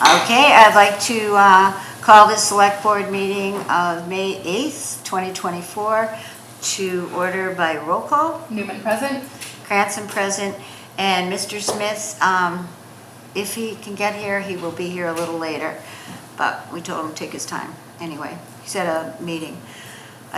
Okay, I'd like to call this select board meeting of May 8th, 2024 to order by roll call. Newman present. Cranston present, and Mr. Smith, if he can get here, he will be here a little later, but we told him to take his time anyway. He's at a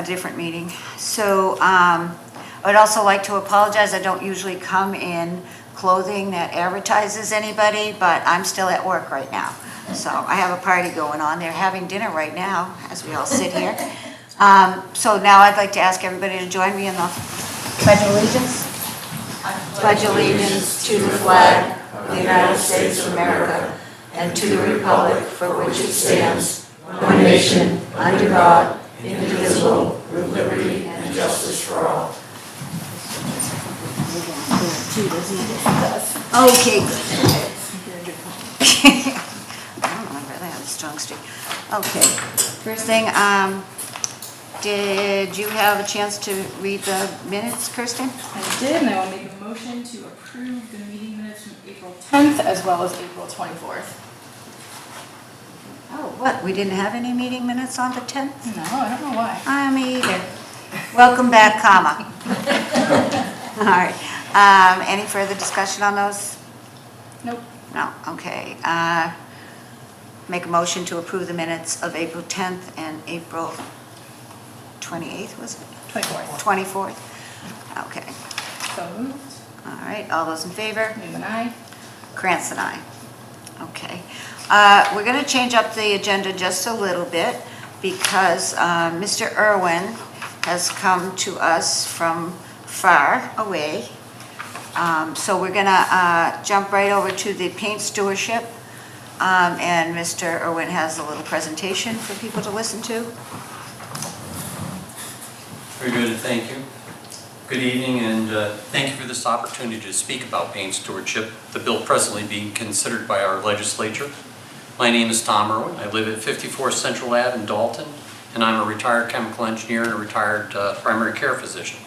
different meeting. So I would also like to apologize. I don't usually come in clothing that advertises anybody, but I'm still at work right now. So I have a party going on. They're having dinner right now as we all sit here. So now I'd like to ask everybody to join me in the Pledge of Allegiance. I pledge allegiance to the flag of the United States of America and to the republic for which it stands, one nation, under God, indivisible, with liberty and justice for all. Okay. I don't remember that, strong street. Okay, first thing, did you have a chance to read the minutes, Kirsten? I did, and I will make a motion to approve the meeting minutes from April 10th as well as April 24th. Oh, what, we didn't have any meeting minutes on the 10th? No, I don't know why. Me either. Welcome back, comma. All right. Any further discussion on those? Nope. No, okay. Make a motion to approve the minutes of April 10th and April 28th, was it? 24th. 24th? Okay. So moved. All right, all those in favor? Newman, aye. Cranston, aye. Okay. We're going to change up the agenda just a little bit because Mr. Irwin has come to us from far away. So we're going to jump right over to the paint stewardship. And Mr. Irwin has a little presentation for people to listen to. Very good, thank you. Good evening, and thank you for this opportunity to speak about paint stewardship, the bill presently being considered by our legislature. My name is Tom Irwin. I live at 54 Central Ave in Dalton, and I'm a retired chemical engineer and a retired primary care physician.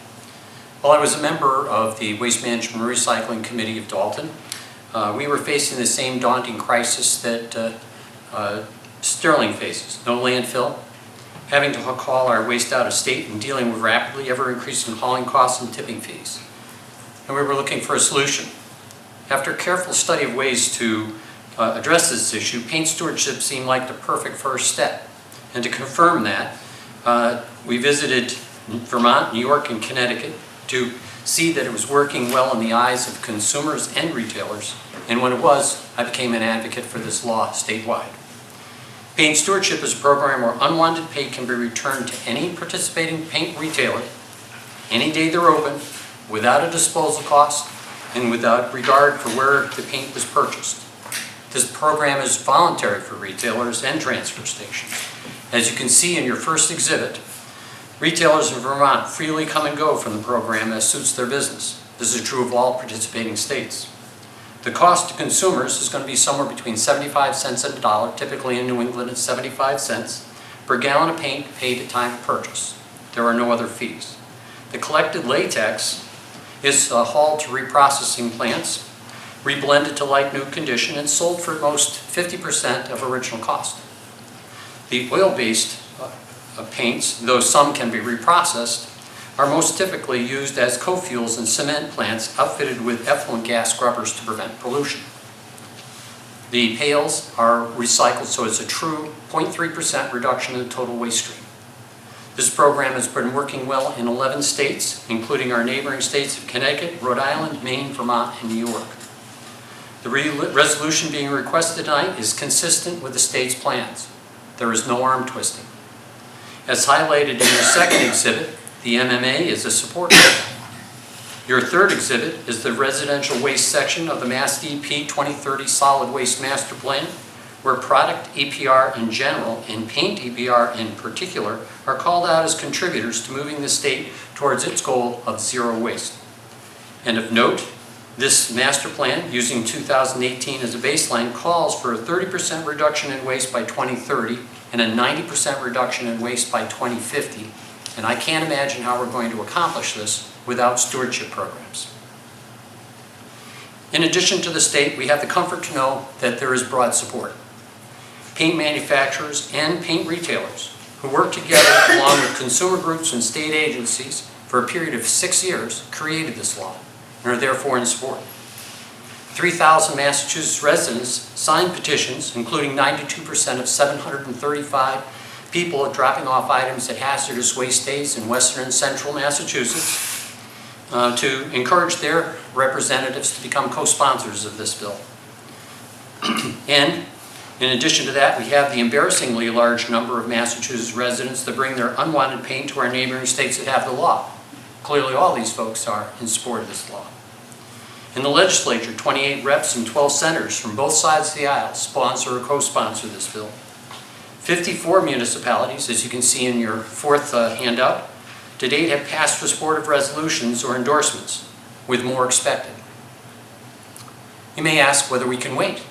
While I was a member of the Waste Management and Recycling Committee of Dalton, we were facing the same daunting crisis that Sterling faces: no landfill, having to haul our waste out of state, and dealing with rapidly ever-increasing hauling costs and tipping fees. And we were looking for a solution. After careful study of ways to address this issue, paint stewardship seemed like the perfect first step. And to confirm that, we visited Vermont, New York, and Connecticut to see that it was working well in the eyes of consumers and retailers. And when it was, I became an advocate for this law statewide. Paint stewardship is a program where unwanted paint can be returned to any participating paint retailer any day they're open, without a disposal cost and without regard for where the paint was purchased. This program is voluntary for retailers and transfer stations. As you can see in your first exhibit, retailers in Vermont freely come and go from the program as suits their business. This is true of all participating states. The cost to consumers is going to be somewhere between 75 cents and $1, typically in New England it's 75 cents, per gallon of paint paid at time of purchase. There are no other fees. The collected latex is hauled to reprocessing plants, reblended to like new condition, and sold for at most 50% of original cost. The oil-based paints, though some can be reprocessed, are most typically used as co-fuels in cement plants outfitted with effluent gas scrubbers to prevent pollution. The pails are recycled, so it's a true 0.3% reduction in the total waste stream. This program has been working well in 11 states, including our neighboring states of Connecticut, Rhode Island, Maine, Vermont, and New York. The resolution being requested tonight is consistent with the state's plans. There is no arm twisting. As highlighted in your second exhibit, the MMA is a support group. Your third exhibit is the residential waste section of the Mass DEP 2030 Solid Waste Master Plan, where product EPR in general and paint EPR in particular are called out as contributors to moving the state towards its goal of zero waste. And of note, this master plan, using 2018 as a baseline, calls for a 30% reduction in waste by 2030 and a 90% reduction in waste by 2050. And I can't imagine how we're going to accomplish this without stewardship programs. In addition to the state, we have the comfort to know that there is broad support. paint manufacturers, and paint retailers who worked together along with consumer groups and state agencies for a period of 6 years created this law and are therefore in support. 3,000 Massachusetts residents signed petitions, including 92% of 735 people dropping off items at hazardous waste days in western and central Massachusetts, to encourage their representatives to become co-sponsors of this bill. And in addition to that, we have the embarrassingly large number of Massachusetts residents that bring their unwanted paint to our neighboring states that have the law. Clearly, all these folks are in support of this law. In the legislature, 28 reps and 12 senators from both sides of the aisle sponsor or co-sponsor this bill. 54 municipalities, as you can see in your fourth handout, to date have passed for supportive resolutions or endorsements, with more expected. You may ask whether we can wait.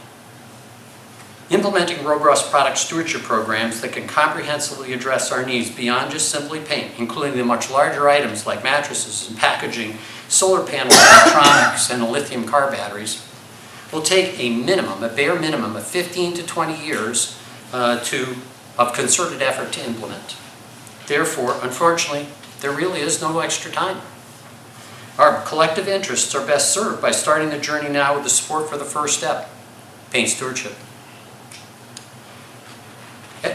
Implementing robust product stewardship programs that can comprehensively address our needs beyond just simply paint, including the much larger items like mattresses and packaging, solar panels, electronics, and lithium car batteries, will take a bare minimum of 15 to 20 years of concerted effort to implement. Therefore, unfortunately, there really is no extra time. Our collective interests are best served by starting the journey now with the support for the first step, paint stewardship.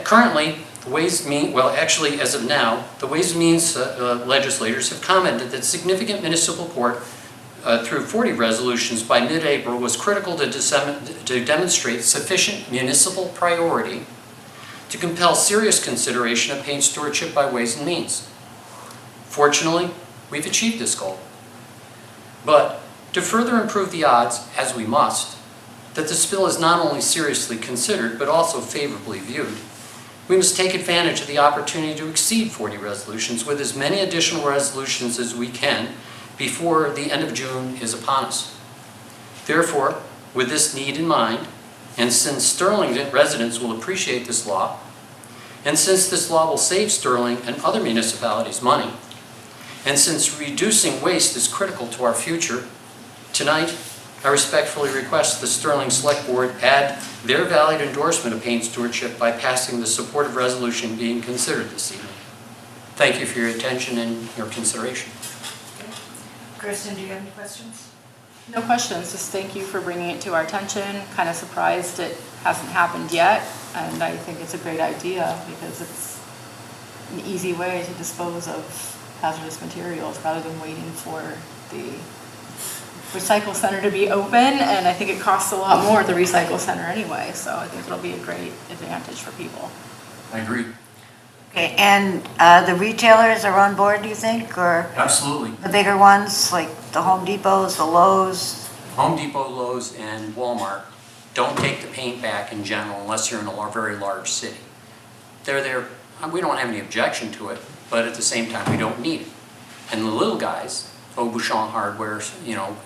Currently, as of now, the Ways and Means legislators have commented that significant municipal support through 40 resolutions by mid-April was critical to demonstrate sufficient municipal priority to compel serious consideration of paint stewardship by Ways and Means. Fortunately, we've achieved this goal. But to further improve the odds, as we must, that this bill is not only seriously considered but also favorably viewed, we must take advantage of the opportunity to exceed 40 resolutions with as many additional resolutions as we can before the end of June is upon us. Therefore, with this need in mind, and since Sterling residents will appreciate this law, and since this law will save Sterling and other municipalities money, and since reducing waste is critical to our future, tonight I respectfully request the Sterling Select Board add their valued endorsement of paint stewardship by passing the supportive resolution being considered this evening. Thank you for your attention and your consideration. Kristen, do you have any questions? No questions, just thank you for bringing it to our attention. Kind of surprised it hasn't happened yet, and I think it's a great idea because it's an easy way to dispose of hazardous materials rather than waiting for the recycle center to be open, and I think it costs a lot more at the recycle center anyway, so I think it'll be a great advantage for people. I agree. Okay, and the retailers are on board, do you think, or Absolutely. the bigger ones, like the Home Depots, the Lowe's? Home Depot, Lowe's, and Walmart don't take the paint back in general unless you're in a very large city. They're there, we don't have any objection to it, but at the same time, we don't need it. And the little guys, Aubuchon Hardware,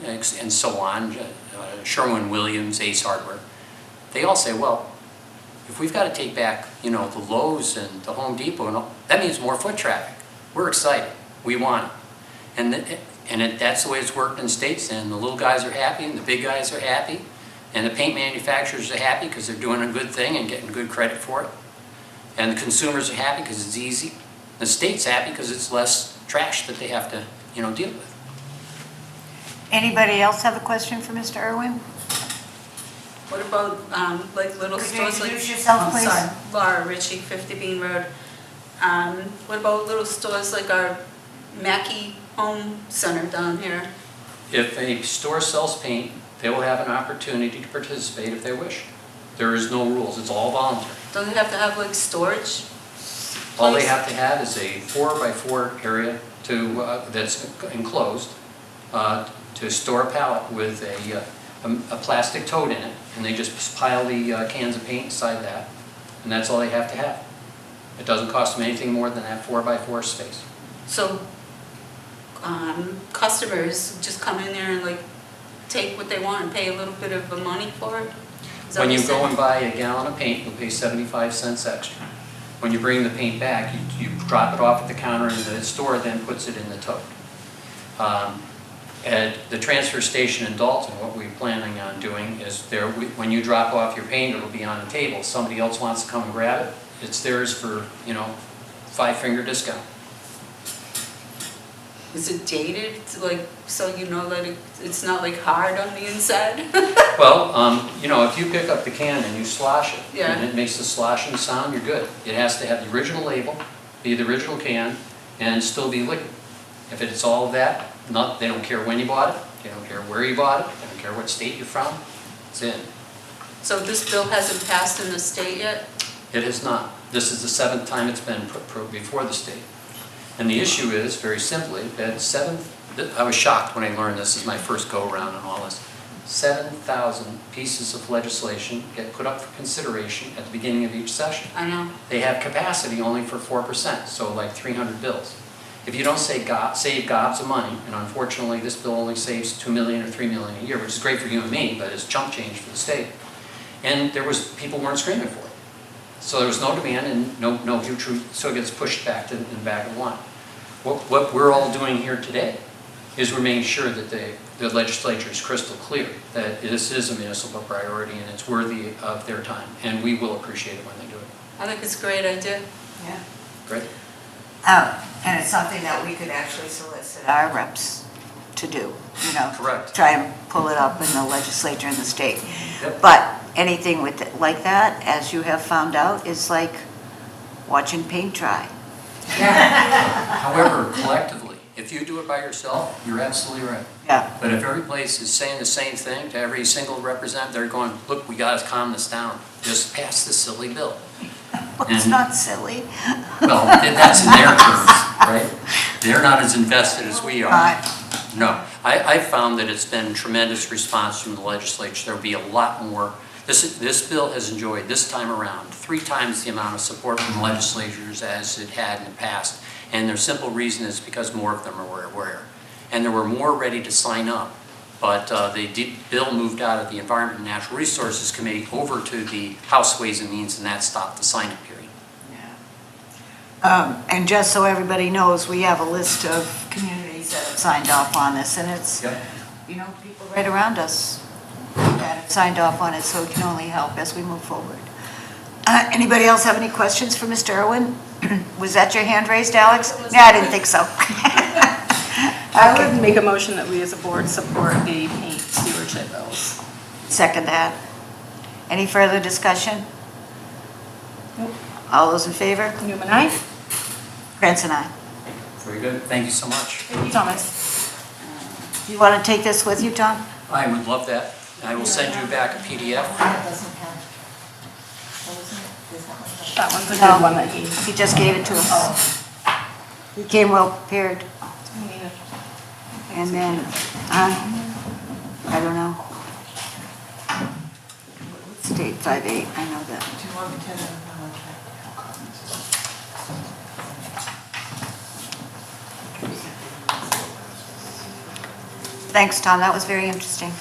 and so on, Sherwin-Williams, Ace Hardware, they all say, well, if we've got to take back, the Lowe's and the Home Depot, and all, that means more foot traffic. We're excited. We want it. And that's the way it's worked in states, and the little guys are happy, and the big guys are happy, and the paint manufacturers are happy because they're doing a good thing and getting good credit for it. And the consumers are happy because it's easy. The state's happy because it's less trash that they have to, deal with. Anybody else have a question for Mr. Irwin? What about like little Could you stores like? introduce yourself, please? Sorry, Laura Ritchie, 50 Bean Road. What about little stores like our Mackey Home Center down here? If a store sells paint, they will have an opportunity to participate if they wish. There is no rules. It's all voluntary. Don't they have to have like storage? All they place? have to have is a 4x4 area that's enclosed to store a pallet with a plastic tote in it, and they just pile the cans of paint inside that, and that's all they have to have. It doesn't cost them anything more than that 4x4 space. So customers just come in there and like take what they want and pay a little bit of the money for it? Is that When what you you're go saying? and buy a gallon of paint, you'll pay 75 cents extra. When you bring the paint back, you drop it off at the counter, and the store then puts it in the tote. At the transfer station in Dalton, what we're planning on doing is when you drop off your paint, it'll be on a table. Somebody else wants to come and grab it, it's theirs for, 5-finger discount. Is it dated, like, so you know that it's not like hard on the inside? Well, if you pick up the can and you slosh it, Yeah. and it makes the sloshing sound, you're good. It has to have the original label, be the original can, and still be liquid. If it's all of that, they don't care when you bought it, they don't care where you bought it, they don't care what state you're from, it's in. So this bill hasn't passed in the state yet? It has not. This is the 7th time it's been put before the state. And the issue is, very simply, that I was shocked when I learned this is my first go-around on all this. 7,000 pieces of legislation get put up for consideration at the beginning of each session. I know. They have capacity only for 4%, so like 300 bills. If you don't save gobs of money, and unfortunately this bill only saves $2 million or $3 million a year, which is great for you and me, but it's chump change for the state. And people weren't screaming for it. So there was no demand and no future, so it gets pushed back to the back of the line. What we're all doing here today is we're making sure that the legislature is crystal clear that this is a municipal priority and it's worthy of their time, and we will appreciate it when they do it. I think it's a great idea. Yeah. Great? And it's something that we could actually solicit our reps to do, Correct. Try and pull it up in the legislature in the state. Yep. But anything like that, as you have found out, is like watching paint dry. However, collectively, if you do it by yourself, you're absolutely right. Yeah. But if every place is saying the same thing to every single representative, they're going, look, we got to calm this down. Just pass this silly bill. Well, it's not silly. Well, that's in their terms, right? They're not as invested as we are. Right. No, I found that it's been tremendous response from the legislature. There'll be a lot more. This bill has enjoyed, this time around, 3 times the amount of support from legislatures as it had in the past. And their simple reason is because more of them are aware. And there were more ready to sign up. But the bill moved out of the Environment and Natural Resources Committee over to the House Ways and Means, and that stopped the sign-up period. And just so everybody knows, we have a list of communities that have signed off on this, and it's, Yep. people right around us that have signed off on it, so it can only help as we move forward. Anybody else have any questions for Mr. Irwin? Was that your hand raised, Alex? Yeah, I didn't think so. I would make a motion that we as a board support the paint stewardship bills. Second that. Any further discussion? All those in favor? Newman, aye. Krantz and I. Very good. Thank you so much. Thank you, Thomas. Do you want to take this with you, Tom? I would love that. I will send you back a PDF. That one's a No. good one that he. He just gave it to us. He came well prepared. And then, I don't know. State 5-8, I know that. Thanks, Tom, that was very interesting.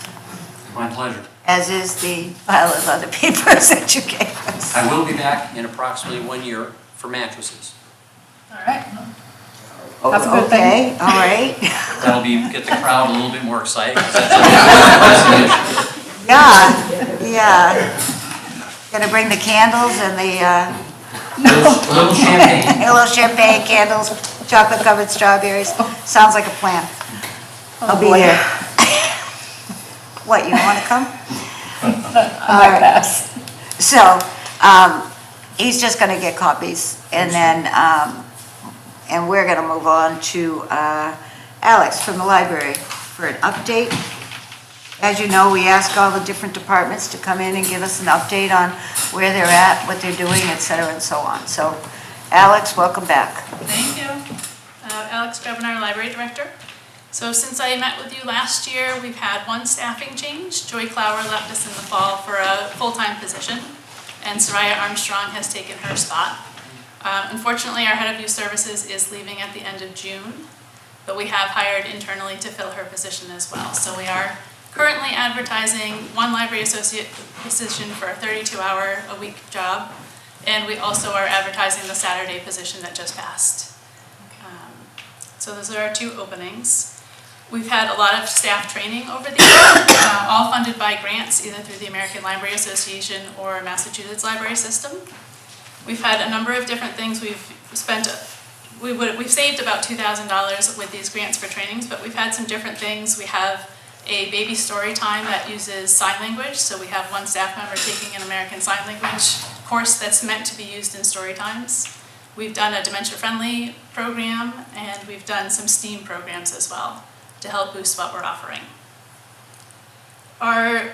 My pleasure. As is the pile of other papers that you gave us. I will be back in approximately 1 year for mattresses. All right. That's a good thing. Okay, all right. That'll get the crowd a little bit more excited. 'Cause that's an issue. Yeah. Gonna bring the candles and the, A little champagne. a little champagne, candles, chocolate covered strawberries. Sounds like a plan. I'll be there. What, you wanna come? I pass. So, he's just gonna get copies, and then, and we're gonna move on to, Alex from the library for an update. As you know, we ask all the different departments to come in and give us an update on where they're at, what they're doing, et cetera, and so on. So, Alex, welcome back. Thank you. Alex Grebenar, Library Director. So since I met with you last year, we've had 1 staffing change. Joy Clower left us in the fall for a full-time position, and Soraya Armstrong has taken her spot. Unfortunately, our head of youth services is leaving at the end of June, but we have hired internally to fill her position as well. So we are currently advertising 1 library associate position for a 32-hour-a-week job, and we also are advertising the Saturday position that just passed. So those are our 2 openings. We've had a lot of staff training over the years, all funded by grants, either through the American Library Association or Massachusetts Library System. We've had a number of different things. We've saved about $2,000 with these grants for trainings, but we've had some different things. We have a baby story time that uses sign language, so we have one staff member taking an American Sign Language course that's meant to be used in story times. We've done a dementia-friendly program, and we've done some STEAM programs as well to help boost what we're offering.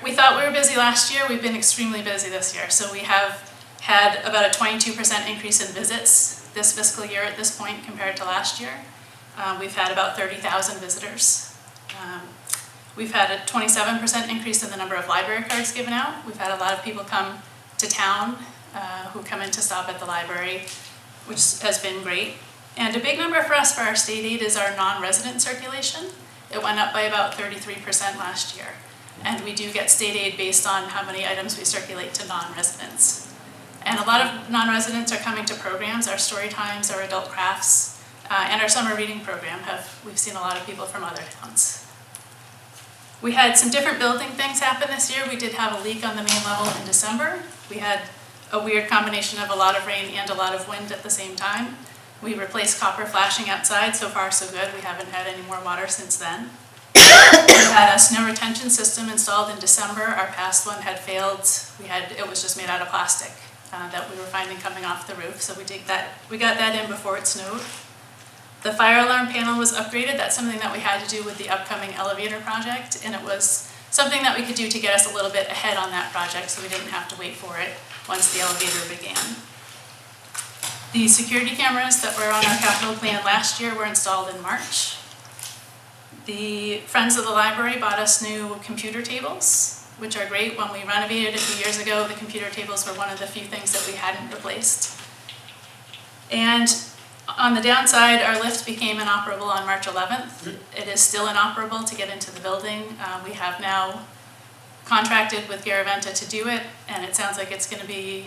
We thought we were busy last year. We've been extremely busy this year. So we have had about a 22% increase in visits this fiscal year at this point compared to last year. We've had about 30,000 visitors. We've had a 27% increase in the number of library cards given out. We've had a lot of people come to town who come in to stop at the library, which has been great. And a big number for us for our state aid is our non-resident circulation. It went up by about 33% last year. And we do get state aid based on how many items we circulate to non-residents. And a lot of non-residents are coming to programs, our story times, our adult crafts, and our summer reading program. We've seen a lot of people from other towns. We had some different building things happen this year. We did have a leak on the main level in December. We had a weird combination of a lot of rain and a lot of wind at the same time. We replaced copper flashing outside. So far, so good. We haven't had any more water since then. We had a snow retention system installed in December. Our past one had failed. It was just made out of plastic that we were finding coming off the roof. So we got that in before it snowed. The fire alarm panel was upgraded. That's something that we had to do with the upcoming elevator project, and it was something that we could do to get us a little bit ahead on that project so we didn't have to wait for it once the elevator began. The security cameras that were on our capital plan last year were installed in March. The Friends of the Library bought us new computer tables, which are great. When we renovated a few years ago, the computer tables were one of the few things that we hadn't replaced. And on the downside, our lift became inoperable on March 11th. It is still inoperable to get into the building. We have now contracted with Garaventa to do it, and it sounds like it's going to be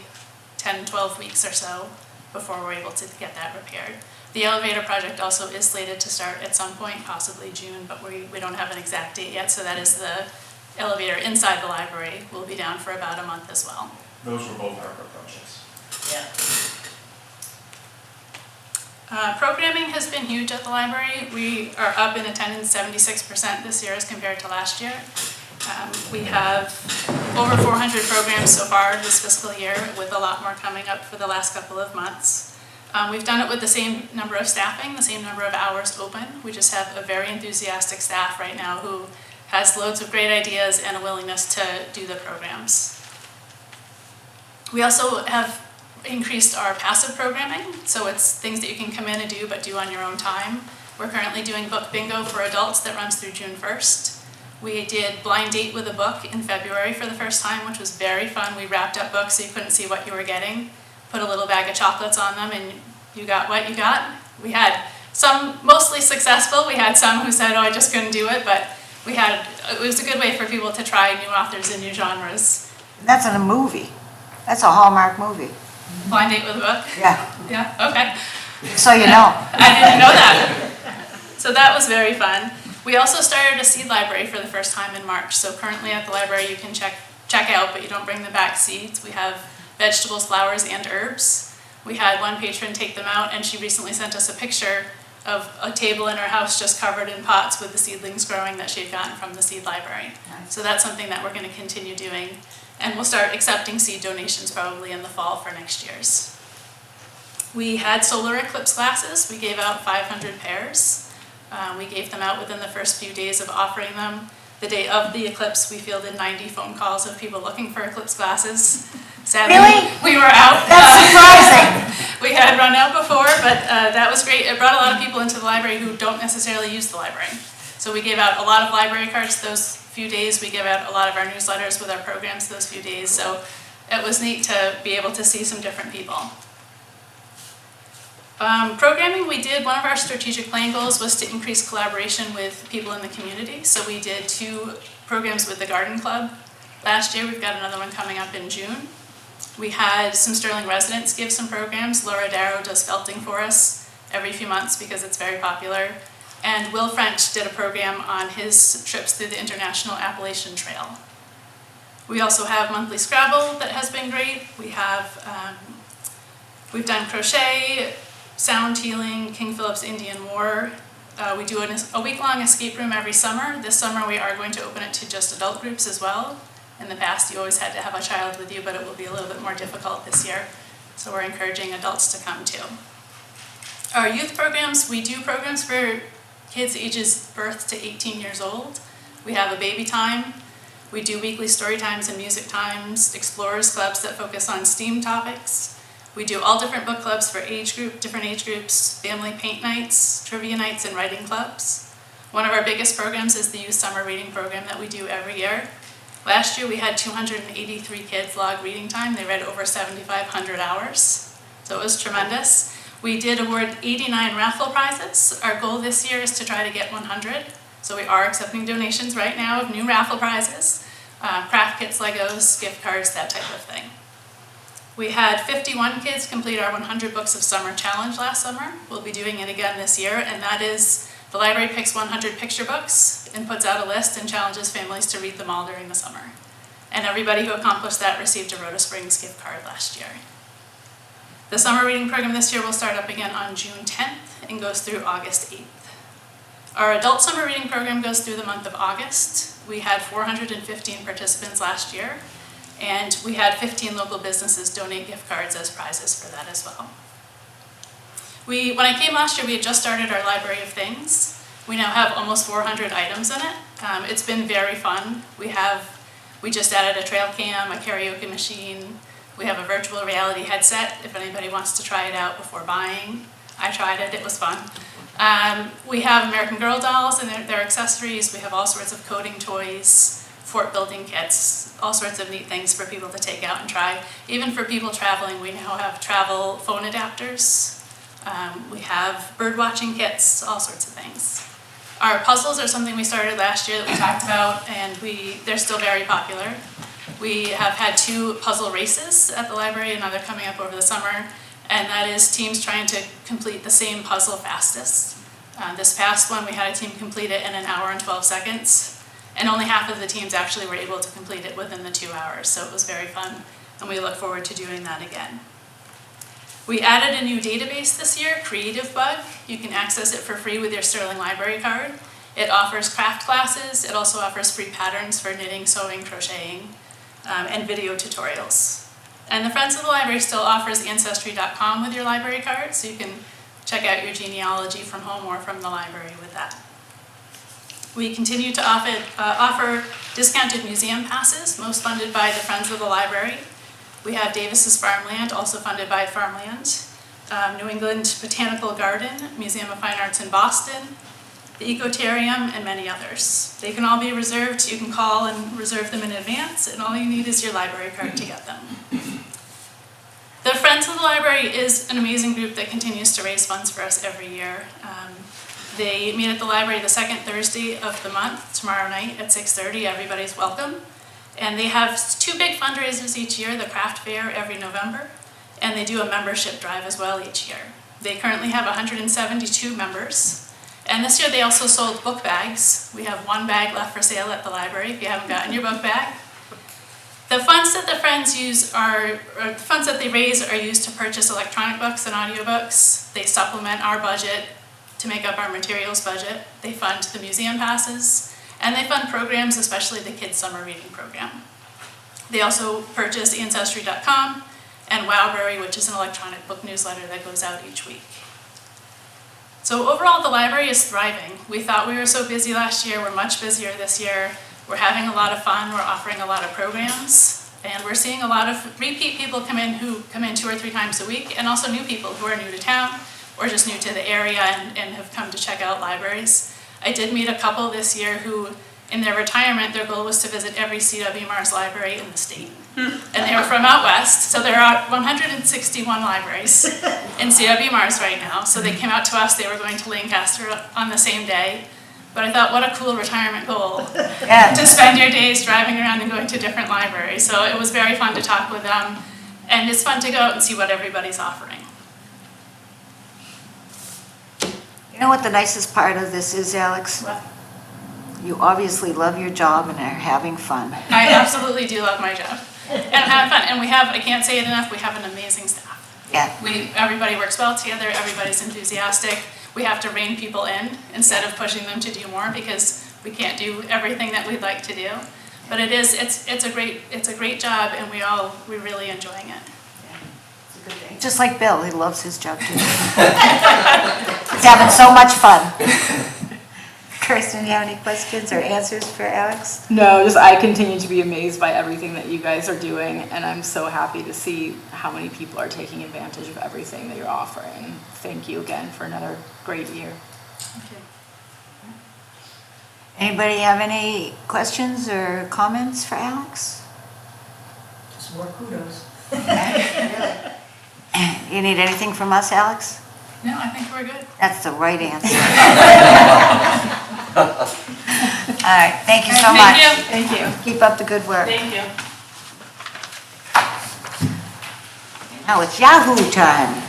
10, 12 weeks or so before we're able to get that repaired. The elevator project also is slated to start at some point, possibly June, but we don't have an exact date yet, so that is the elevator inside the library will be down for about a month as well. Those were both ARPA projects. Yeah. Programming has been huge at the library. We are up in attendance 76% this year as compared to last year. We have over 400 programs so far this fiscal year, with a lot more coming up for the last couple of months. We've done it with the same number of staffing, the same number of hours open. We just have a very enthusiastic staff right now who has loads of great ideas and a willingness to do the programs. We also have increased our passive programming, so it's things that you can come in and do, but do on your own time. We're currently doing book bingo for adults that runs through June 1st. We did blind date with a book in February for the first time, which was very fun. We wrapped up books so you couldn't see what you were getting, put a little bag of chocolates on them, and you got what you got. We had some mostly successful. We had some who said, oh, I just couldn't do it, but it was a good way for people to try new authors and new genres. That's in a movie. That's a Hallmark movie. Blind date with a book? Yeah, Yeah, okay. so you know. I didn't know that. So that was very fun. We also started a seed library for the first time in March. So currently at the library you can check out, but you don't bring them back seeds. We have vegetables, flowers, and herbs. We had one patron take them out, and she recently sent us a picture of a table in her house just covered in pots with the seedlings growing that she had gotten from the seed library. Nice. So that's something that we're going to continue doing. And we'll start accepting seed donations probably in the fall for next year's. We had solar eclipse glasses. We gave out 500 pairs. We gave them out within the first few days of offering them. The day of the eclipse, we fielded 90 phone calls of people looking for eclipse glasses. Sadly, Really? we were out. That's surprising. We had run out before, but that was great. It brought a lot of people into the library who don't necessarily use the library. So we gave out a lot of library cards those few days. We gave out a lot of our newsletters with our programs those few days. So it was neat to be able to see some different people. Programming, one of our strategic plan goals was to increase collaboration with people in the community. So we did 2 programs with the Garden Club last year. We've got another one coming up in June. We had some Sterling residents give some programs. Laura Darrow does felting for us every few months because it's very popular. And Will French did a program on his trips through the International Appalachian Trail. We also have monthly Scrabble that has been great. We've done crochet, sound healing, King Philip's Indian War. We do a week-long escape room every summer. This summer we are going to open it to just adult groups as well. In the past, you always had to have a child with you, but it will be a little bit more difficult this year. So we're encouraging adults to come too. Our youth programs, we do programs for kids ages birth to 18 years old. We have a baby time. We do weekly story times and music times, explorers clubs that focus on STEAM topics. We do all different book clubs for different age groups, family paint nights, trivia nights, and writing clubs. One of our biggest programs is the Youth Summer Reading Program that we do every year. Last year we had 283 kids log reading time. They read over 7,500 hours, so it was tremendous. We did award 89 raffle prizes. Our goal this year is to try to get 100. So we are accepting donations right now of new raffle prizes, craft kits, Legos, gift cards, that type of thing. We had 51 kids complete our 100 Books of Summer challenge last summer. We'll be doing it again this year, and that is the library picks 100 picture books and puts out a list and challenges families to read them all during the summer. And everybody who accomplished that received a Rhoda Springs gift card last year. The summer reading program this year will start up again on June 10th and goes through August 8th. Our adult summer reading program goes through the month of August. We had 415 participants last year, and we had 15 local businesses donate gift cards as prizes for that as well. When I came last year, we had just started our Library of Things. We now have almost 400 items in it. It's been very fun. We just added a trail cam, a karaoke machine. We have a virtual reality headset if anybody wants to try it out before buying. I tried it, it was fun. We have American Girl dolls and their accessories. We have all sorts of coding toys, fort building kits, all sorts of neat things for people to take out and try. Even for people traveling, we now have travel phone adapters. We have bird watching kits, all sorts of things. Our puzzles are something we started last year that we talked about, and they're still very popular. We have had 2 puzzle races at the library, another coming up over the summer, and that is teams trying to complete the same puzzle fastest. This past one, we had a team complete it in 1 hour and 12 seconds, and only half of the teams actually were able to complete it within the 2 hours, so it was very fun, and we look forward to doing that again. We added a new database this year, Creative Bug. You can access it for free with your Sterling Library card. It offers craft classes. It also offers free patterns for knitting, sewing, crocheting, and video tutorials. And the Friends of the Library still offers Ancestry.com with your library card, so you can check out your genealogy from home or from the library with that. We continue to offer discounted museum passes, most funded by the Friends of the Library. We have Davis's Farmland, also funded by Farmland, New England Botanical Garden, Museum of Fine Arts in Boston, the Ecotarium, and many others. They can all be reserved. You can call and reserve them in advance, and all you need is your library card to get them. The Friends of the Library is an amazing group that continues to raise funds for us every year. They meet at the library the 2nd Thursday of the month, tomorrow night at 6:30. Everybody's welcome. And they have 2 big fundraisers each year, the craft fair every November, and they do a membership drive as well each year. They currently have 172 members, and this year they also sold book bags. We have 1 bag left for sale at the library if you haven't gotten your book bag. The funds that the Friends use the funds that they raise are used to purchase electronic books and audiobooks. They supplement our budget to make up our materials budget. They fund the museum passes. And they fund programs, especially the Kids Summer Reading Program. They also purchase Ancestry.com and Wowberry, which is an electronic book newsletter that goes out each week. So overall, the library is thriving. We thought we were so busy last year. We're much busier this year. We're having a lot of fun. We're offering a lot of programs. And we're seeing a lot of repeat people come in who come in 2 or 3 times a week, and also new people who are new to town or just new to the area and have come to check out libraries. I did meet a couple this year who, in their retirement, their goal was to visit every C.W. Mars library in the state. And they were from out west, so there are 161 libraries in C.W. Mars right now. So they came out to us, they were going to Lancaster on the same day. But I thought, what a cool retirement goal, to spend your days driving around and going to different libraries. So it was very fun to talk with them, and it's fun to go out and see what everybody's offering. You know what the nicest part of this is, Alex? Well, You obviously love your job and are having fun. I absolutely do love my job. And I'm having fun. And we have, I can't say it enough, we have an amazing staff. Yeah. Everybody works well together, everybody's enthusiastic. We have to rein people in instead of pushing them to do more because we can't do everything that we'd like to do. But it's a great job and we're really enjoying it. Just like Bill, he loves his job too. He's having so much fun. Kirsten, do you have any questions or answers for Alex? No, just I continue to be amazed by everything that you guys are doing, and I'm so happy to see how many people are taking advantage of everything that you're offering. Thank you again for another great year. Okay. Anybody have any questions or comments for Alex? Just more kudos. You need anything from us, Alex? No, I think we're good. That's the right answer. All right, thank you so much. Thank you. Keep up the good work. Thank you. Now it's Yahoo time.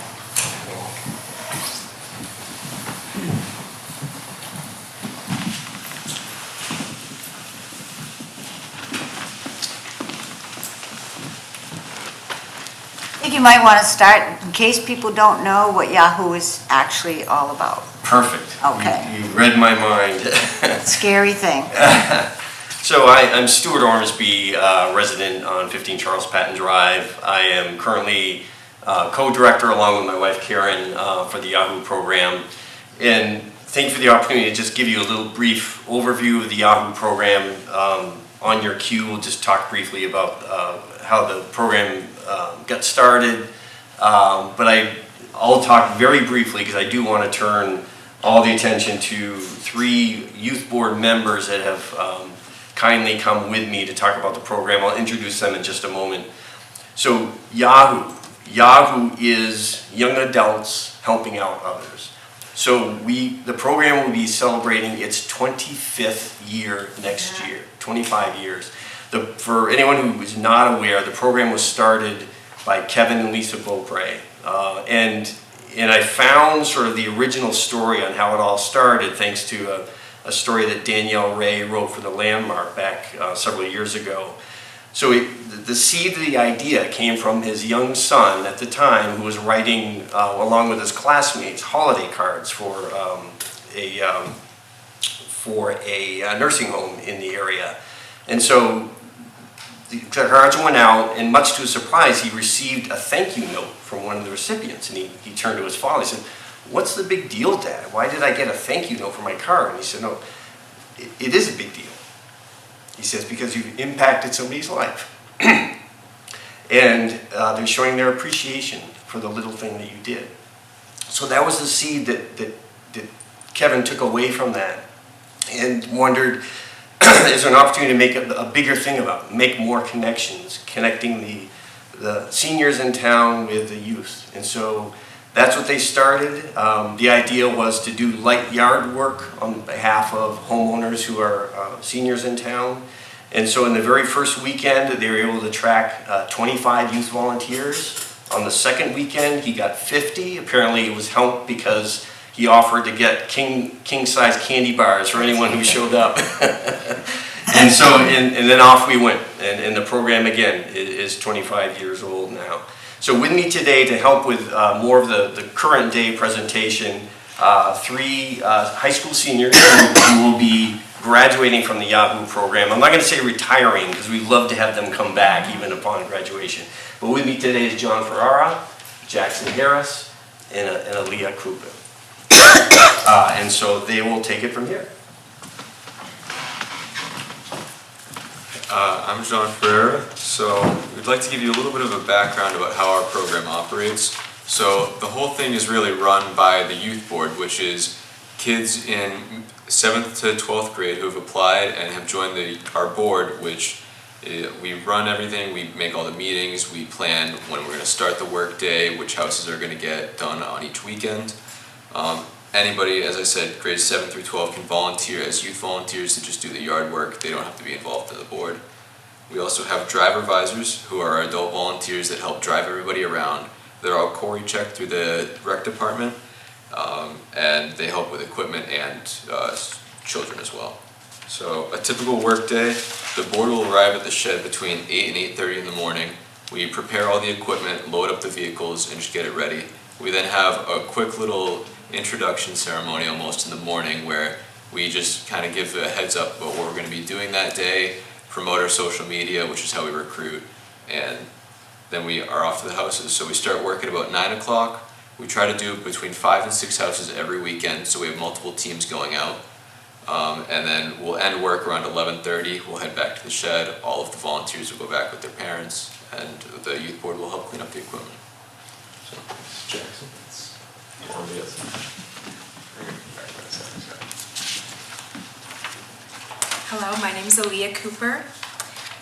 I think you might want to start, in case people don't know what Yahoo is actually all about. Perfect. Okay. You read my mind. Scary thing. So I'm Stuart Ormsby, resident on 15 Charles Patton Drive. I am currently co-director along with my wife Karen for the Yahoo program. And thank you for the opportunity to just give you a little brief overview of the Yahoo program. On your cue, we'll just talk briefly about how the program got started. But I'll talk very briefly because I do want to turn all the attention to 3 youth board members that have kindly come with me to talk about the program. I'll introduce them in just a moment. So Yahoo is young adults helping out others. So the program will be celebrating its 25th year next year, 25 years. For anyone who is not aware, the program was started by Kevin and Lisa Beaupre. And I found sort of the original story on how it all started thanks to a story that Danielle Ray wrote for the Landmark back several years ago. So the seed of the idea came from his young son at the time who was writing, along with his classmates, holiday cards for a nursing home in the area. And so the cards went out, and much to his surprise, he received a thank you note from one of the recipients. And he turned to his father, he said, "What's the big deal, Dad? Why did I get a thank you note for my card?" And he said, "No, it is a big deal." He says, "Because you've impacted somebody's life." And they're showing their appreciation for the little thing that you did. So that was the seed that Kevin took away from that and wondered, is there an opportunity to make a bigger thing about it, make more connections, connecting the seniors in town with the youth. And so that's what they started. The idea was to do light yard work on behalf of homeowners who are seniors in town. And so in the very first weekend, they were able to attract 25 youth volunteers. On the second weekend, he got 50. Apparently it was helped because he offered to get king-size candy bars for anyone who showed up. And so, and then off we went. And the program, again, is 25 years old now. So with me today to help with more of the current day presentation, 3 high school seniors who will be graduating from the Yahoo program. I'm not going to say retiring because we'd love to have them come back even upon graduation. But with me today is John Ferrara, Jackson Harris, and Aaliyah Krupa. And so they will take it from here. I'm John Ferreira. So we'd like to give you a little bit of a background about how our program operates. So the whole thing is really run by the youth board, which is kids in 7th to 12th grade who have applied and have joined our board, which we run everything. We make all the meetings. We plan when we're going to start the work day, which houses are going to get done on each weekend. Anybody, as I said, grades 7 through 12 can volunteer as youth volunteers to just do the yard work. They don't have to be involved in the board. We also have driver advisors who are adult volunteers that help drive everybody around. They're all Corey checked through the rec department, and they help with equipment and children as well. So a typical work day, the board will arrive at the shed between 8 and 8:30 in the morning. We prepare all the equipment, load up the vehicles, and just get it ready. We then have a quick little introduction ceremony almost in the morning where we just kind of give a heads up about what we're going to be doing that day, promote our social media, which is how we recruit, and then we are off to the houses. So we start work at about 9 o'clock. We try to do between 5 and 6 houses every weekend, so we have multiple teams going out. And then we'll end work around 11:30. We'll head back to the shed. All of the volunteers will go back with their parents, and the youth board will help clean up the equipment. So, Jackson, it's all yours. Hello, my name is Aaliyah Cooper.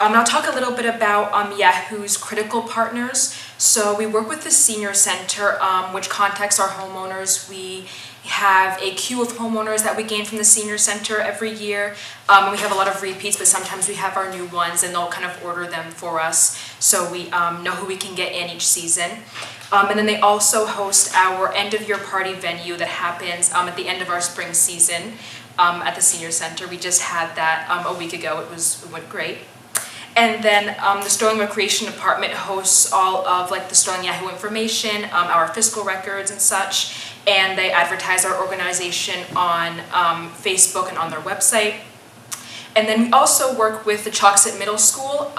I'll talk a little bit about Yahoo's critical partners. So we work with the senior center, which contacts our homeowners. We have a queue of homeowners that we gain from the senior center every year. We have a lot of repeats, but sometimes we have our new ones and they'll kind of order them for us. So we know who we can get in each season. And then they also host our end of year party venue that happens at the end of our spring season at the senior center. We just had that a week ago. It went great. And then the Sterling Recreation Department hosts all of like the Sterling Yahoo information, our fiscal records and such, and they advertise our organization on Facebook and on their website. And then we also work with the Choxet Middle School.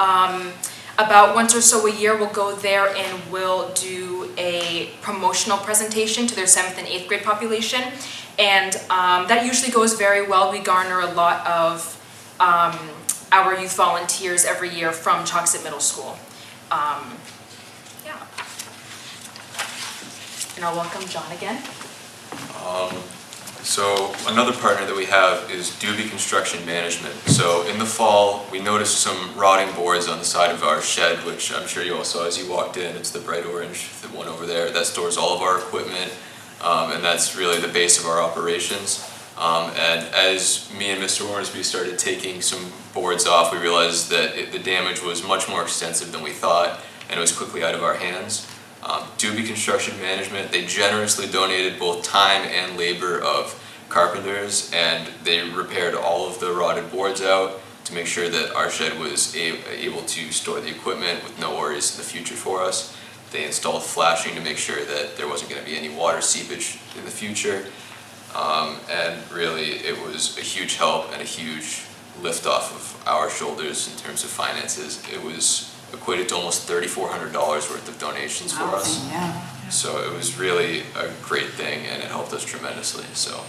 About once or so a year we'll go there and we'll do a promotional presentation to their 7th and 8th grade population. And that usually goes very well. We garner a lot of our youth volunteers every year from Choxet Middle School. Yeah. And I'll welcome John again. So another partner that we have is Doobie Construction Management. So in the fall, we noticed some rotting boards on the side of our shed, which I'm sure you all saw as you walked in. It's the bright orange, the one over there, that stores all of our equipment, and that's really the base of our operations. And as me and Mr. Ormsby started taking some boards off, we realized that the damage was much more extensive than we thought, and it was quickly out of our hands. Doobie Construction Management, they generously donated both time and labor of carpenters, and they repaired all of the rotted boards out to make sure that our shed was able to store the equipment with no worries in the future for us. They installed flashing to make sure that there wasn't going to be any water seepage in the future. And really it was a huge help and a huge lift off of our shoulders in terms of finances. It was equated to almost $3,400 worth of donations for us. Yeah. So it was really a great thing and it helped us tremendously. So,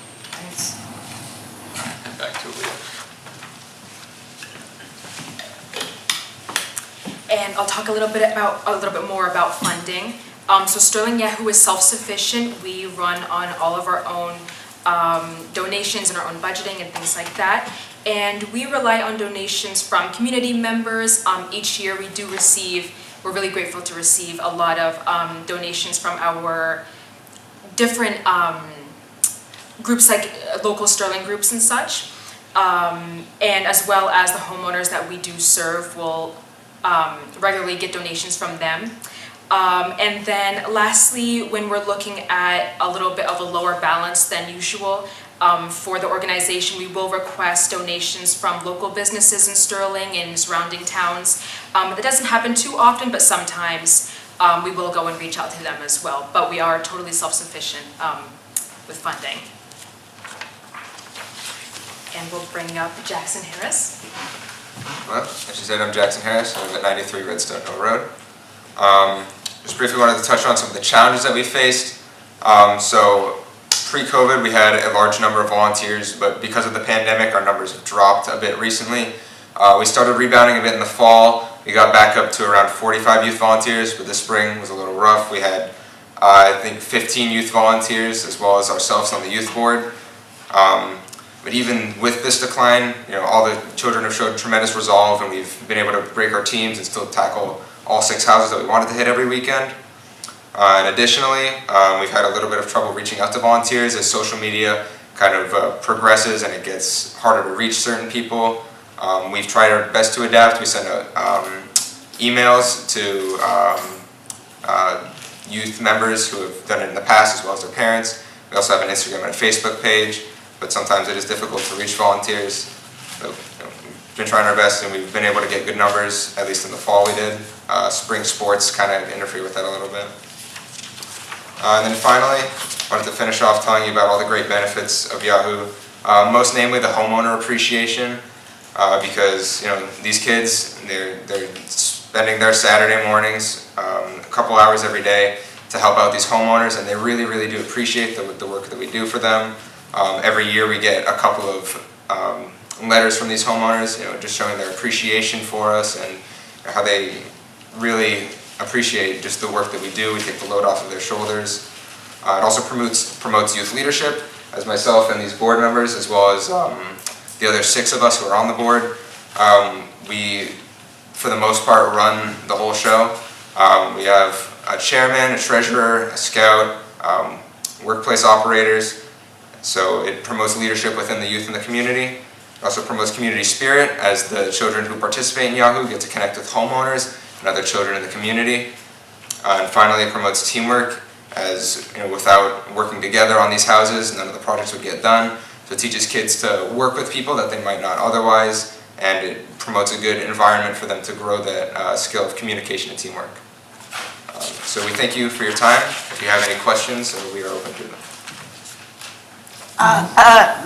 Nice. and back to Leah. And I'll talk a little bit more about funding. So Sterling Yahoo is self-sufficient. We run on all of our own donations and our own budgeting and things like that. And we rely on donations from community members. Each year we do receive, we're really grateful to receive a lot of donations from our different groups like local Sterling groups and such. And as well as the homeowners that we do serve will regularly get donations from them. And then lastly, when we're looking at a little bit of a lower balance than usual for the organization, we will request donations from local businesses in Sterling and surrounding towns. That doesn't happen too often, but sometimes we will go and reach out to them as well. But we are totally self-sufficient with funding. And we'll bring up Jackson Harris. Well, as you said, I'm Jackson Harris. I live at 93 Redstone Hill Road. Just briefly wanted to touch on some of the challenges that we faced. So pre-COVID, we had a large number of volunteers, but because of the pandemic, our numbers have dropped a bit recently. We started rebounding a bit in the fall. We got back up to around 45 youth volunteers, but this spring was a little rough. We had, I think, 15 youth volunteers, as well as ourselves on the youth board. But even with this decline, all the children have showed tremendous resolve, and we've been able to break our teams and still tackle all 6 houses that we wanted to hit every weekend. And additionally, we've had a little bit of trouble reaching out to volunteers as social media kind of progresses and it gets harder to reach certain people. We've tried our best to adapt. We send emails to youth members who have done it in the past, as well as their parents. We also have an Instagram and a Facebook page, but sometimes it is difficult to reach volunteers. So, we've been trying our best and we've been able to get good numbers, at least in the fall we did. Spring sports kind of interfere with that a little bit. And then finally, wanted to finish off telling you about all the great benefits of Yahoo. Most namely the homeowner appreciation, because these kids, they're spending their Saturday mornings, a couple hours every day to help out these homeowners, and they really, really do appreciate the work that we do for them. Every year we get a couple of letters from these homeowners, just showing their appreciation for us and how they really appreciate just the work that we do. We take the load off of their shoulders. It also promotes youth leadership, as myself and these board members, as well as the other 6 of us who are on the board. We, for the most part, run the whole show. We have a chairman, a treasurer, a scout, workplace operators. So it promotes leadership within the youth and the community. It also promotes community spirit, as the children who participate in Yahoo get to connect with homeowners and other children in the community. And finally, it promotes teamwork, as without working together on these houses, none of the projects would get done. So it teaches kids to work with people that they might not otherwise, and it promotes a good environment for them to grow that skill of communication and teamwork. So we thank you for your time. If you have any questions, we are open to them.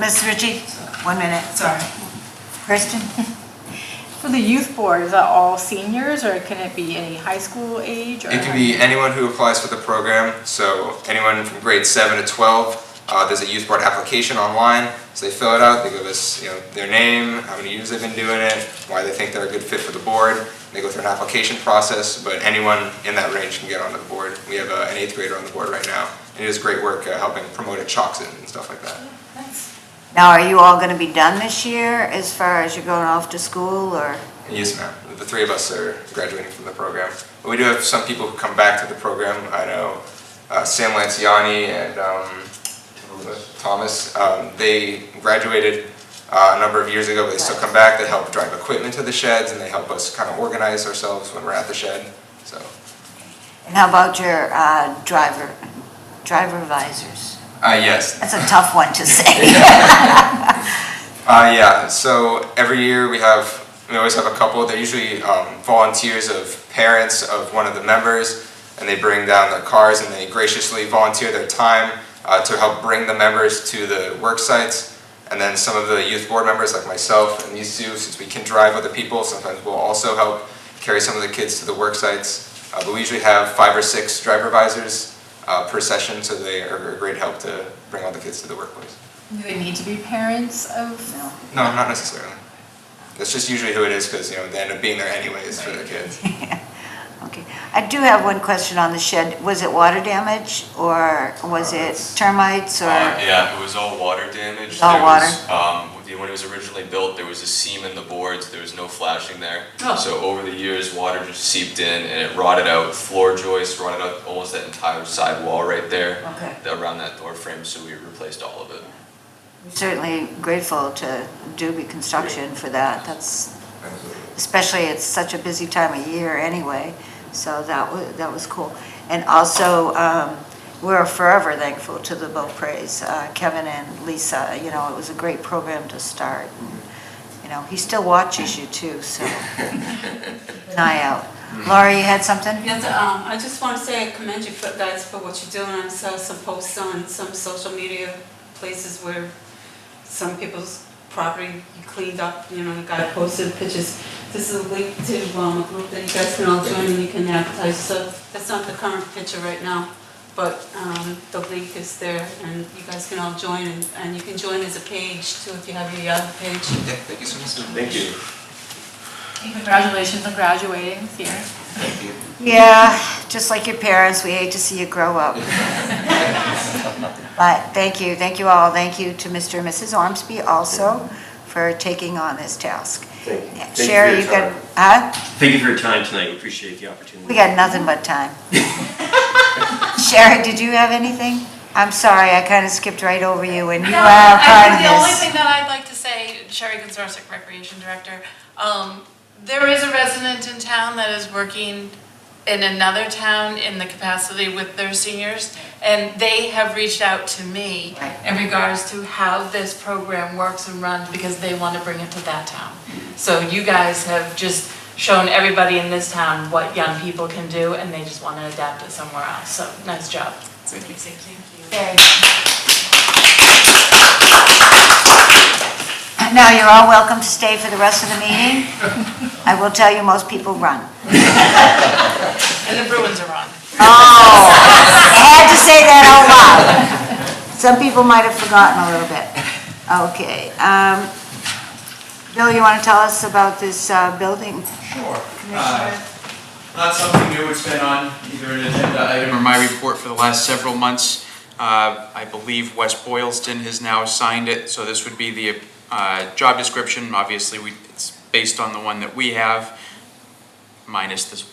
Ms. Ritchie, 1 minute. Sorry. Kristen? For the youth board, is that all seniors, or can it be any high school age? Or It can be anyone who applies for the program, so anyone from grades 7 to 12. There's a youth board application online, so they fill it out, they give us their name, how many years they've been doing it, why they think they're a good fit for the board. They go through an application process, but anyone in that range can get onto the board. We have an 8th grader on the board right now, and he does great work helping promote at Chalkson and stuff like that. Nice. Now, are you all going to be done this year as far as you're going off to school, or? Yes, ma'am. The 3 of us are graduating from the program. But we do have some people who come back to the program. I know Sam Lanciani and Thomas. They graduated a number of years ago, but they still come back. They help drive equipment to the sheds, and they help us kind of organize ourselves when we're at the shed. So. And how about your driver advisors? Yes. That's a tough one to say. Yeah, so every year we always have a couple. They're usually volunteers of parents of one of the members, and they bring down their cars and they graciously volunteer their time to help bring the members to the work sites. And then some of the youth board members like myself and these 2, since we can drive other people, sometimes we'll also help carry some of the kids to the work sites. But we usually have 5 or 6 driver advisors per session, so they are a great help to bring all the kids to the workplace. Do they need to be parents of? No, not necessarily. That's just usually who it is, because they end up being there anyways for the kids. Okay. I do have one question on the shed. Was it water damage, or was it termites, or? Yeah, it was all water damage. All water? When it was originally built, there was a seam in the boards, there was no flashing there. Oh. So over the years, water just seeped in and it rotted out floor joists, rotted out almost that entire side wall right there. Okay. Around that door frame, so we replaced all of it. Certainly grateful to Doobie Construction for that. That's, especially it's such a busy time of year anyway, so that was cool. And also, we're forever thankful to the Beaupre's, Kevin and Lisa. It was a great program to start. And, he still watches you too, so keep an eye out. Laura, you had something? Yes, I just want to say I commend you guys for what you're doing. I saw some posts on some social media places where some people's property you cleaned up, the guy posted pictures. This is a link to a group that you guys can all join and you can advertise. So that's not the current picture right now, but the link is there and you guys can all join, and you can join as a page too if you have your Yahoo page. Yeah, thank you so much. Thank you. Congratulations on graduating this year. Thank you. Yeah, just like your parents, we hate to see you grow up. But thank you all. Thank you to Mr. and Mrs. Ormsby also for taking on this task. Thank you. Thank you Sherry, for your you got, time. Thank you for your time tonight. We appreciate the opportunity. we got nothing but time. Sherry, did you have anything? I'm sorry, I kind of skipped right over you, and you are I part of think the only this. thing that I'd like to say, Sherry Gonzarek, Recreation Director, there is a resident in town that is working in another town in the capacity with their seniors, and they have reached out to me in regards to how this program works and runs because they want to bring it to that town. So you guys have just shown everybody in this town what young people can do, and they just want to adapt it somewhere else. So nice job. Thank you. Very good. Now, you're all welcome to stay for the rest of the meeting. I will tell you, most people run. And the Bruins are on. Oh, I had to say that out loud. Some people might have forgotten a little bit. Okay. Bill, you want to tell us about this building? Sure. Not something new, it's been on either an agenda item or my report for the last several months. I believe West Boylston has now signed it, so this would be the job description. Obviously, it's based on the one that we have, minus this,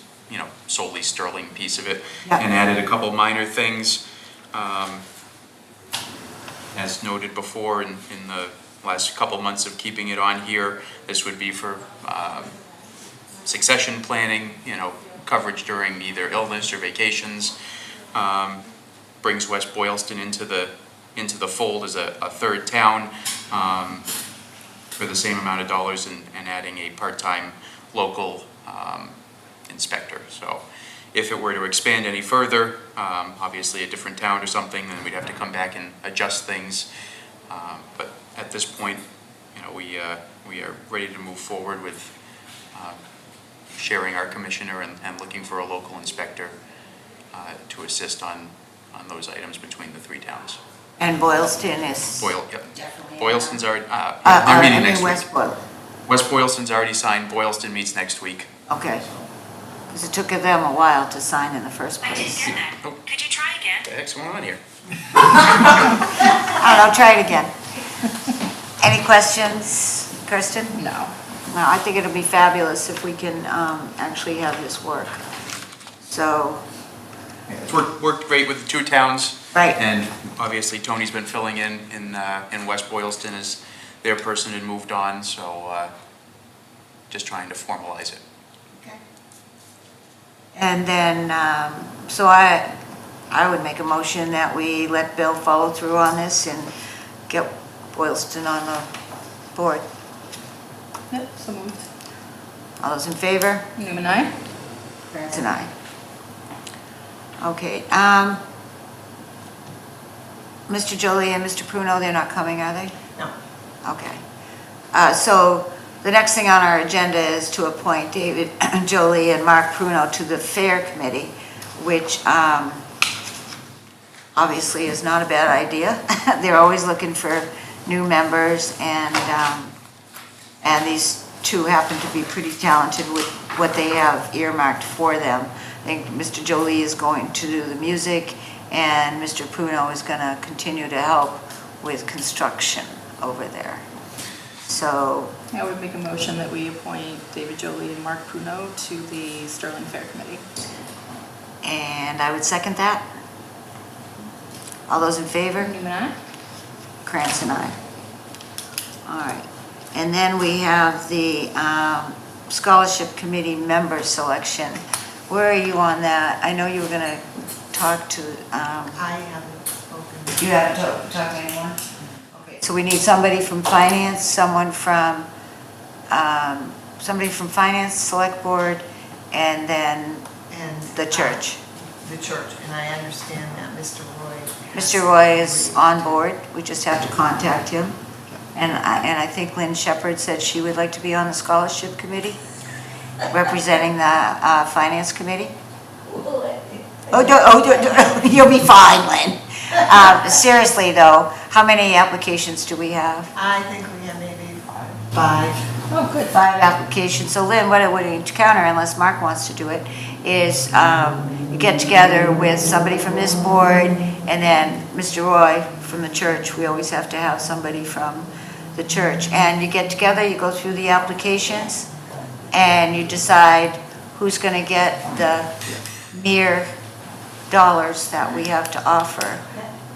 solely Sterling piece of it, and added a couple minor things. As noted before in the last couple months of keeping it on here, this would be for succession planning, coverage during either illness or vacations. Brings West Boylston into the fold as a third town for the same amount of dollars and adding a part-time local inspector. So if it were to expand any further, obviously a different town or something, then we'd have to come back and adjust things. But at this point, we are ready to move forward with sharing our commissioner and looking for a local inspector to assist on those items between the three towns. And Boylston is? Yep. Boylston's already, they're meeting next West week. Boylston. West Boylston's already signed, Boylston meets next week. Okay. Because it took them a while to sign in the first place. Oh. Could you try again? What the heck's going on here? I don't know, try it again. Any questions, Kirsten? No. No, I think it'll be fabulous if we can actually have this work. So, It's worked great with the two towns. Right. And obviously Tony's been filling in West Boylston as their person had moved on, so just trying to formalize it. and then, so I would make a motion that we let Bill follow through on this and get Boylston on the board. Yep, so moved. All those in favor? Newman, aye? Grants and I. Okay, Mr. Jolie and Mr. Pruno, they're not coming, are they? No. Okay. So the next thing on our agenda is to appoint David Jolie and Mark Pruno to the Fair Committee, which obviously is not a bad idea. They're always looking for new members, and these two happen to be pretty talented with what they have earmarked for them. I think Mr. Jolie is going to do the music, and Mr. Pruno is going to continue to help with construction over there. So, I would make a motion that we appoint David Jolie and Mark Pruno to the Sterling Fair Committee. and I would second that. All those in favor? Newman, aye? Krantz and I. All right. And then we have the Scholarship Committee member selection. Where are you on that? I know you were going to talk to... I haven't spoken. You haven't talked to anyone? Okay. So we need somebody from Finance, somebody from Finance, Select Board, and then And the church. The church, and I understand that Mr. Roy. Mr. Roy is on board. We just have to contact him. And I think Lynn Shepherd said she would like to be on the Scholarship Committee, representing the Finance Committee. You'll be fine, Lynn. Seriously, though, how many applications do we have? I think we have maybe 5. Oh, good. 5 applications. So Lynn, what it would encounter, unless Mark wants to do it, is you get together with somebody from this board, and then Mr. Roy from the church. We always have to have somebody from the church. And you get together, you go through the applications, and you decide who's going to get the mere dollars that we have to offer.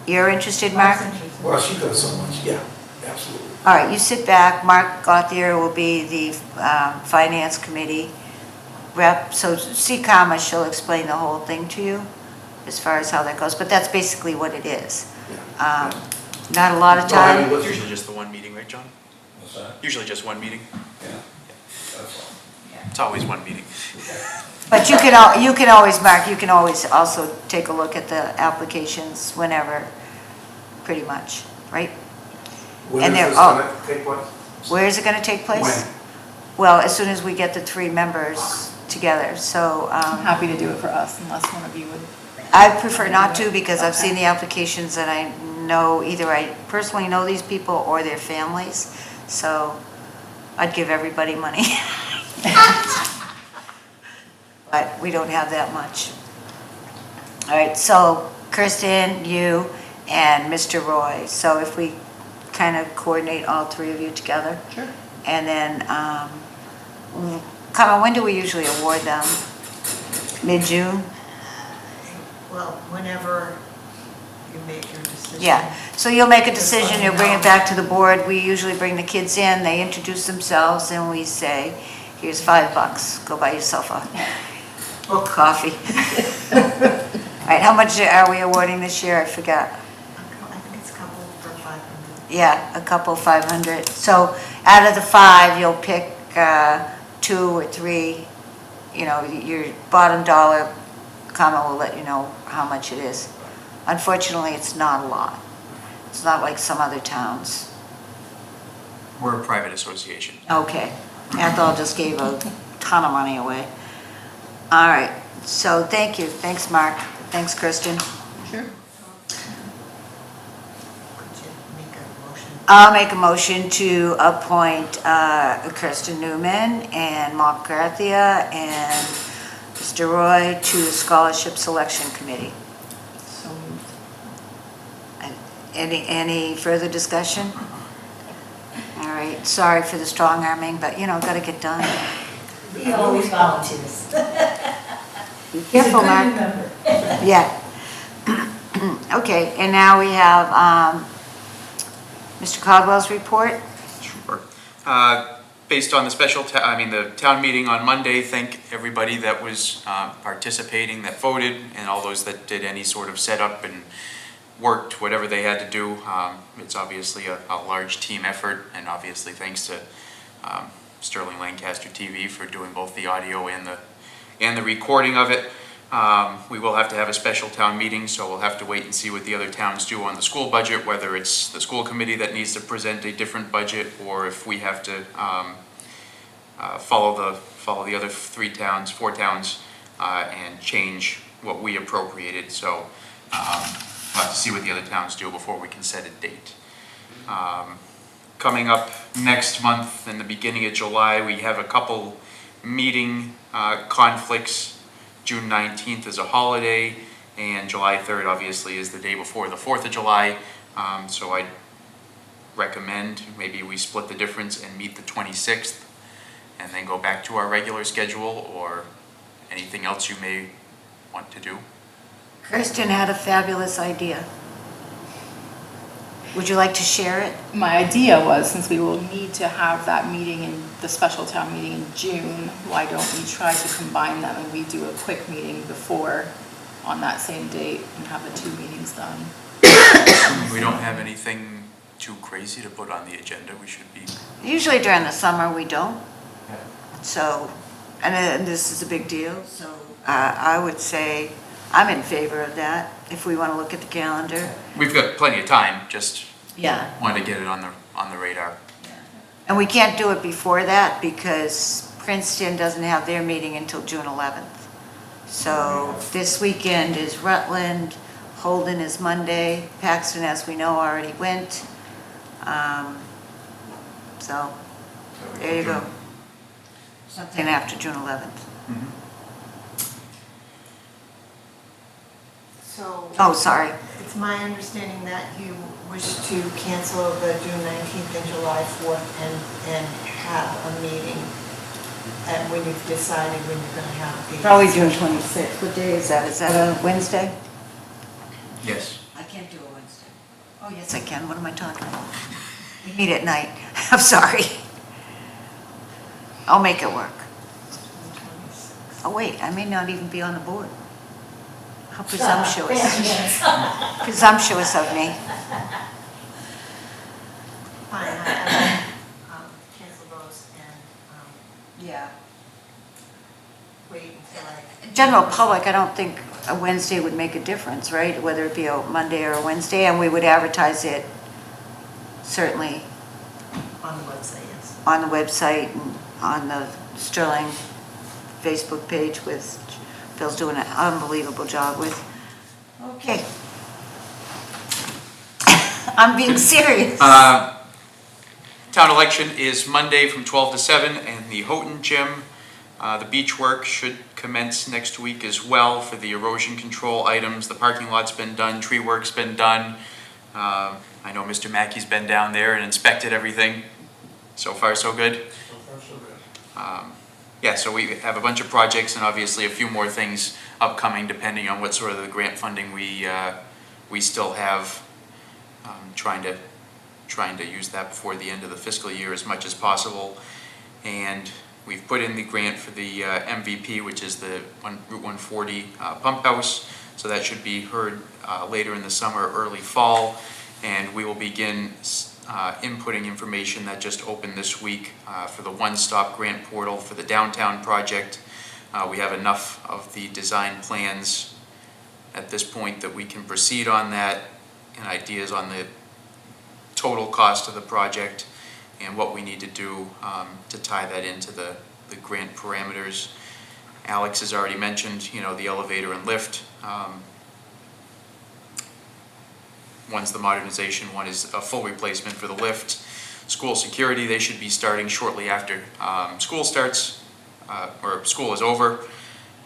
You're interested, Mark? Well, she does so much, yeah, absolutely. All right, you sit back. Mark Gauthier will be the Finance Committee rep, so see Kama, she'll explain the whole thing to you as far as how that goes, but that's basically what it is. Not a lot of No, I mean, time. what's- Usually just the one meeting, right, John? What's that? Usually just one meeting. Yeah, that's all. It's always one meeting. But you can always, Mark, you can always also take a look at the applications whenever, pretty much, right? When And is they're this all- gonna take place? Where is it gonna take place? When? Well, as soon as we get the 3 members together, so, I'm happy to do it for us unless one of you would. I prefer not to because I've seen the applications and I know, either I personally know these people or their families, so I'd give everybody money. But we don't have that much. All right, so Kirsten, you, and Mr. Roy, so if we kind of coordinate all 3 of you together? Sure. And then, Kama, when do we usually award them? Mid-June? Well, whenever you make your decision. Yeah, so you'll make a decision, you'll bring it back to the board. We usually bring the kids in, they introduce themselves, and we say, here's $5, go buy yourself a coffee. All right, how much are we awarding this year? I forgot. I think it's a couple for 500. Yeah, a couple, 500. So out of the 5, you'll pick 2 or 3, you know, your bottom dollar, Kama will let you know how much it is. Unfortunately, it's not a lot. It's not like some other towns. We're a private association. Okay, Ethel just gave a ton of money away. All right, so thank you. Thanks, Mark. Thanks, Kristen. Sure. Could you make a motion? I'll make a motion to appoint Kristen Newman and Mark Garthia and Mr. Roy to the Scholarship Selection Committee. So moved. Any further discussion? All right, sorry for the strong arming, but you know, gotta get done. He always volunteers. Be careful, Mark. Yeah. Okay, and now we have Mr. Caldwell's report. Sure. Based on the the town meeting on Monday, thank everybody that was participating, that voted, and all those that did any sort of setup and worked, whatever they had to do. It's obviously a large team effort, and obviously thanks to Sterling-Lancaster TV for doing both the audio and the recording of it. We will have to have a special town meeting, so we'll have to wait and see what the other towns do on the school budget, whether it's the school committee that needs to present a different budget, or if we have to follow the other 4 towns, and change what we appropriated. So we'll have to see what the other towns do before we can set a date. Coming up next month, in the beginning of July, we have a couple meeting conflicts. June 19th is a holiday, and July 3rd obviously is the day before the 4th of July. So I recommend maybe we split the difference and meet the 26th and then go back to our regular schedule, or anything else you may want to do. Kristen had a fabulous idea. Would you like to share it? My idea was, since we will need to have that meeting in the special town meeting in June, why don't we try to combine them and we do a quick meeting before on that same date and have the 2 meetings done? We don't have anything too crazy to put on the agenda. We should be. Usually during the summer, we don't. So, and this is a big deal, so I would say I'm in favor of that, if we want to look at the calendar. We've got plenty of time, just Yeah. want to get it on the radar. And we can't do it before that because Princeton doesn't have their meeting until June 11th. So this weekend is Rutland, Holden is Monday, Paxton, as we know, already went. So, there you go. Something after June 11th. So. Oh, sorry. It's my understanding that you wish to cancel the June 19th and July 4th and have a meeting and when you've decided when you're going to have the. Probably June 26th. What day is that? Is that a Wednesday? Yes. I can't do a Wednesday. Oh, yes, I can. What am I talking about? We meet at night. I'm sorry. I'll make it work. Oh, wait, I may not even be on the board. How presumptuous. Presumptuous of me. Fine, I cancel those and, Yeah. wait until I. General public, I don't think a Wednesday would make a difference, right? Whether it be a Monday or a Wednesday, and we would advertise it certainly On the website, yes. on the website and on the Sterling Facebook page with, Phil's doing an unbelievable job with. Okay. I'm being serious. Town election is Monday from 12 to 7 in the Houghton Gym. The beach work should commence next week as well for the erosion control items. The parking lot's been done, tree work's been done. I know Mr. Mackey's been down there and inspected everything. So far, so good. So far, so good. Yeah, so we have a bunch of projects and obviously a few more things upcoming depending on what sort of the grant funding we still have. Trying to use that before the end of the fiscal year as much as possible. And we've put in the grant for the MVP, which is the Route 140 pump house. So that should be heard later in the summer, early fall. And we will begin inputting information that just opened this week for the one-stop grant portal for the downtown project. We have enough of the design plans at this point that we can proceed on that, and ideas on the total cost of the project and what we need to do to tie that into the grant parameters. Alex has already mentioned, the elevator and lift. One's the modernization, one is a full replacement for the lift. School security, they should be starting shortly after school starts, or school is over.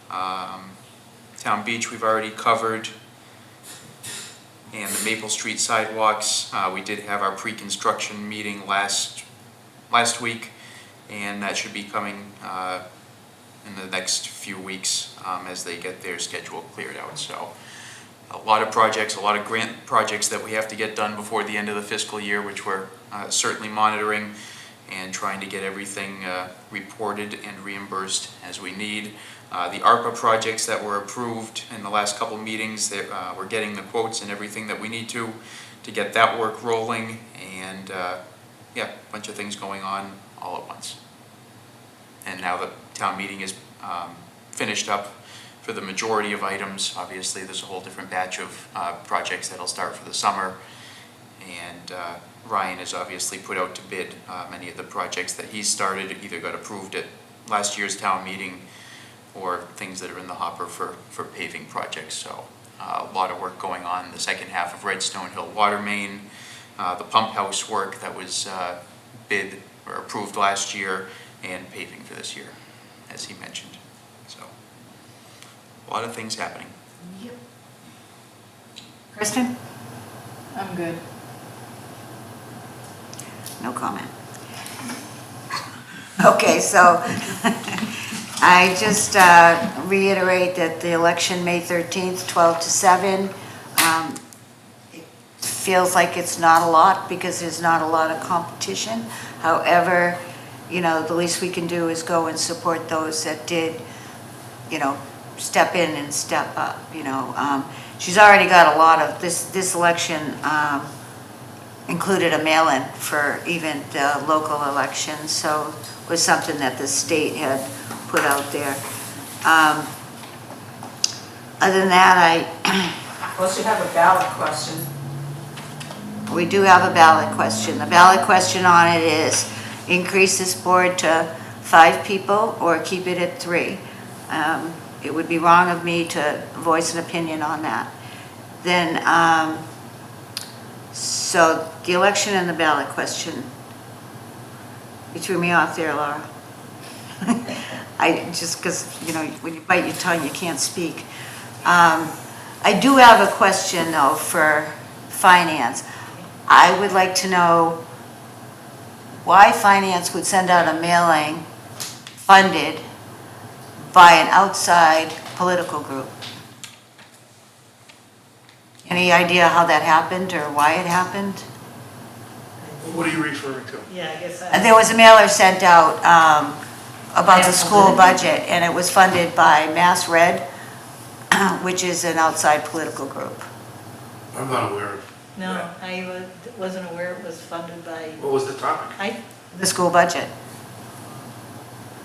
Town Beach we've already covered. And the Maple Street sidewalks, we did have our pre-construction meeting last week, and that should be coming in the next few weeks as they get their schedule cleared out. So a lot of projects, a lot of grant projects that we have to get done before the end of the fiscal year, which we're certainly monitoring and trying to get everything reported and reimbursed as we need. The ARPA projects that were approved in the last couple meetings, we're getting the quotes and everything that we need to get that work rolling, and yeah, a bunch of things going on all at once. And now the town meeting is finished up for the majority of items. Obviously, there's a whole different batch of projects that'll start for the summer, and Ryan has obviously put out to bid many of the projects that he's started, either got approved at last year's town meeting or things that are in the hopper for paving projects. So a lot of work going on in the second half of Redstone Hill water main, the pump house work that was bid or approved last year, and paving for this year, as he mentioned. So a lot of things happening. Yep. Kristen? I'm good. No comment. Okay, so I just reiterate that the election, May 13th, 12 to 7. It feels like it's not a lot because there's not a lot of competition. However, the least we can do is go and support those that did, step in and step up, She's already got a lot of, this election included a mail-in for even the local elections, so it was something that the state had put out there. Other than that, Plus you have a ballot question. we do have a ballot question. The ballot question on it is increase this board to 5 people or keep it at 3. It would be wrong of me to voice an opinion on that. Then, so the election and the ballot question, you threw me off there, Laura. Because, when you bite your tongue, you can't speak. I do have a question, though, for finance. I would like to know why finance would send out a mailing funded by an outside political group. Any idea how that happened or why it happened? What are you referring to? Yeah, I guess There was a mailer sent out about the school budget, and it was funded by Mass Red, which is an outside political group. I'm not aware of. No, I wasn't aware it was funded by, What was the topic? The school budget.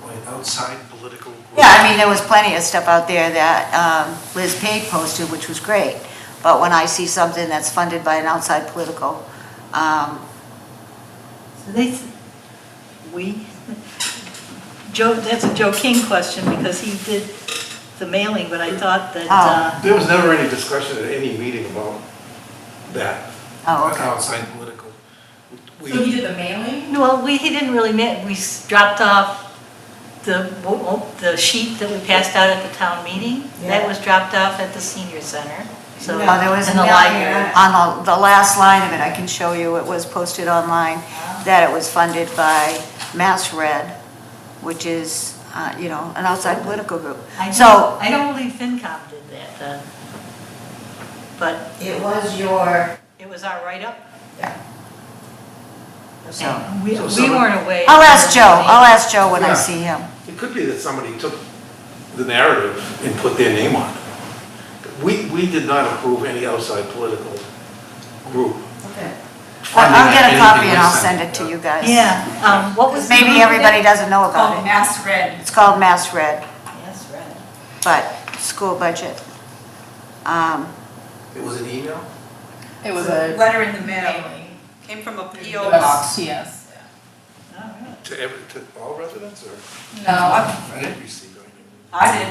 Like outside political group? Yeah, I mean, there was plenty of stuff out there that Liz Page posted, which was great. But when I see something that's funded by an outside political, so Joe, that's a Joe King question because he did the mailing, but I thought that, There was never any discussion at any meeting about that. Oh, okay. Outside political. We- So you did the mailing? well, he didn't really we dropped off the sheet that we passed out at the town meeting. That was dropped off at the senior center, so, no, there was in the a library. on the last line of it, I can show you, it was posted online, that it was funded by Mass Red, which is, an outside political group. I So, don't believe FinCom did that, but it was your, it was our write-up. so, And we someone- weren't away. I'll ask Joe when I Yeah. see him. It could be that somebody took the narrative and put their name on it. We did not approve any outside political group. I'll get a Anything copy and we I'll send, send it to you guys. Yeah, what was? the name Maybe of everybody it? doesn't know about it. Mass Red. It's called Mass Red, Yes, right. but school budget. It was an email? It was a Letter in the mail, mailing. came from a P.O. PO box. box, yes. To all residents or? No, I didn't receive anything. I did.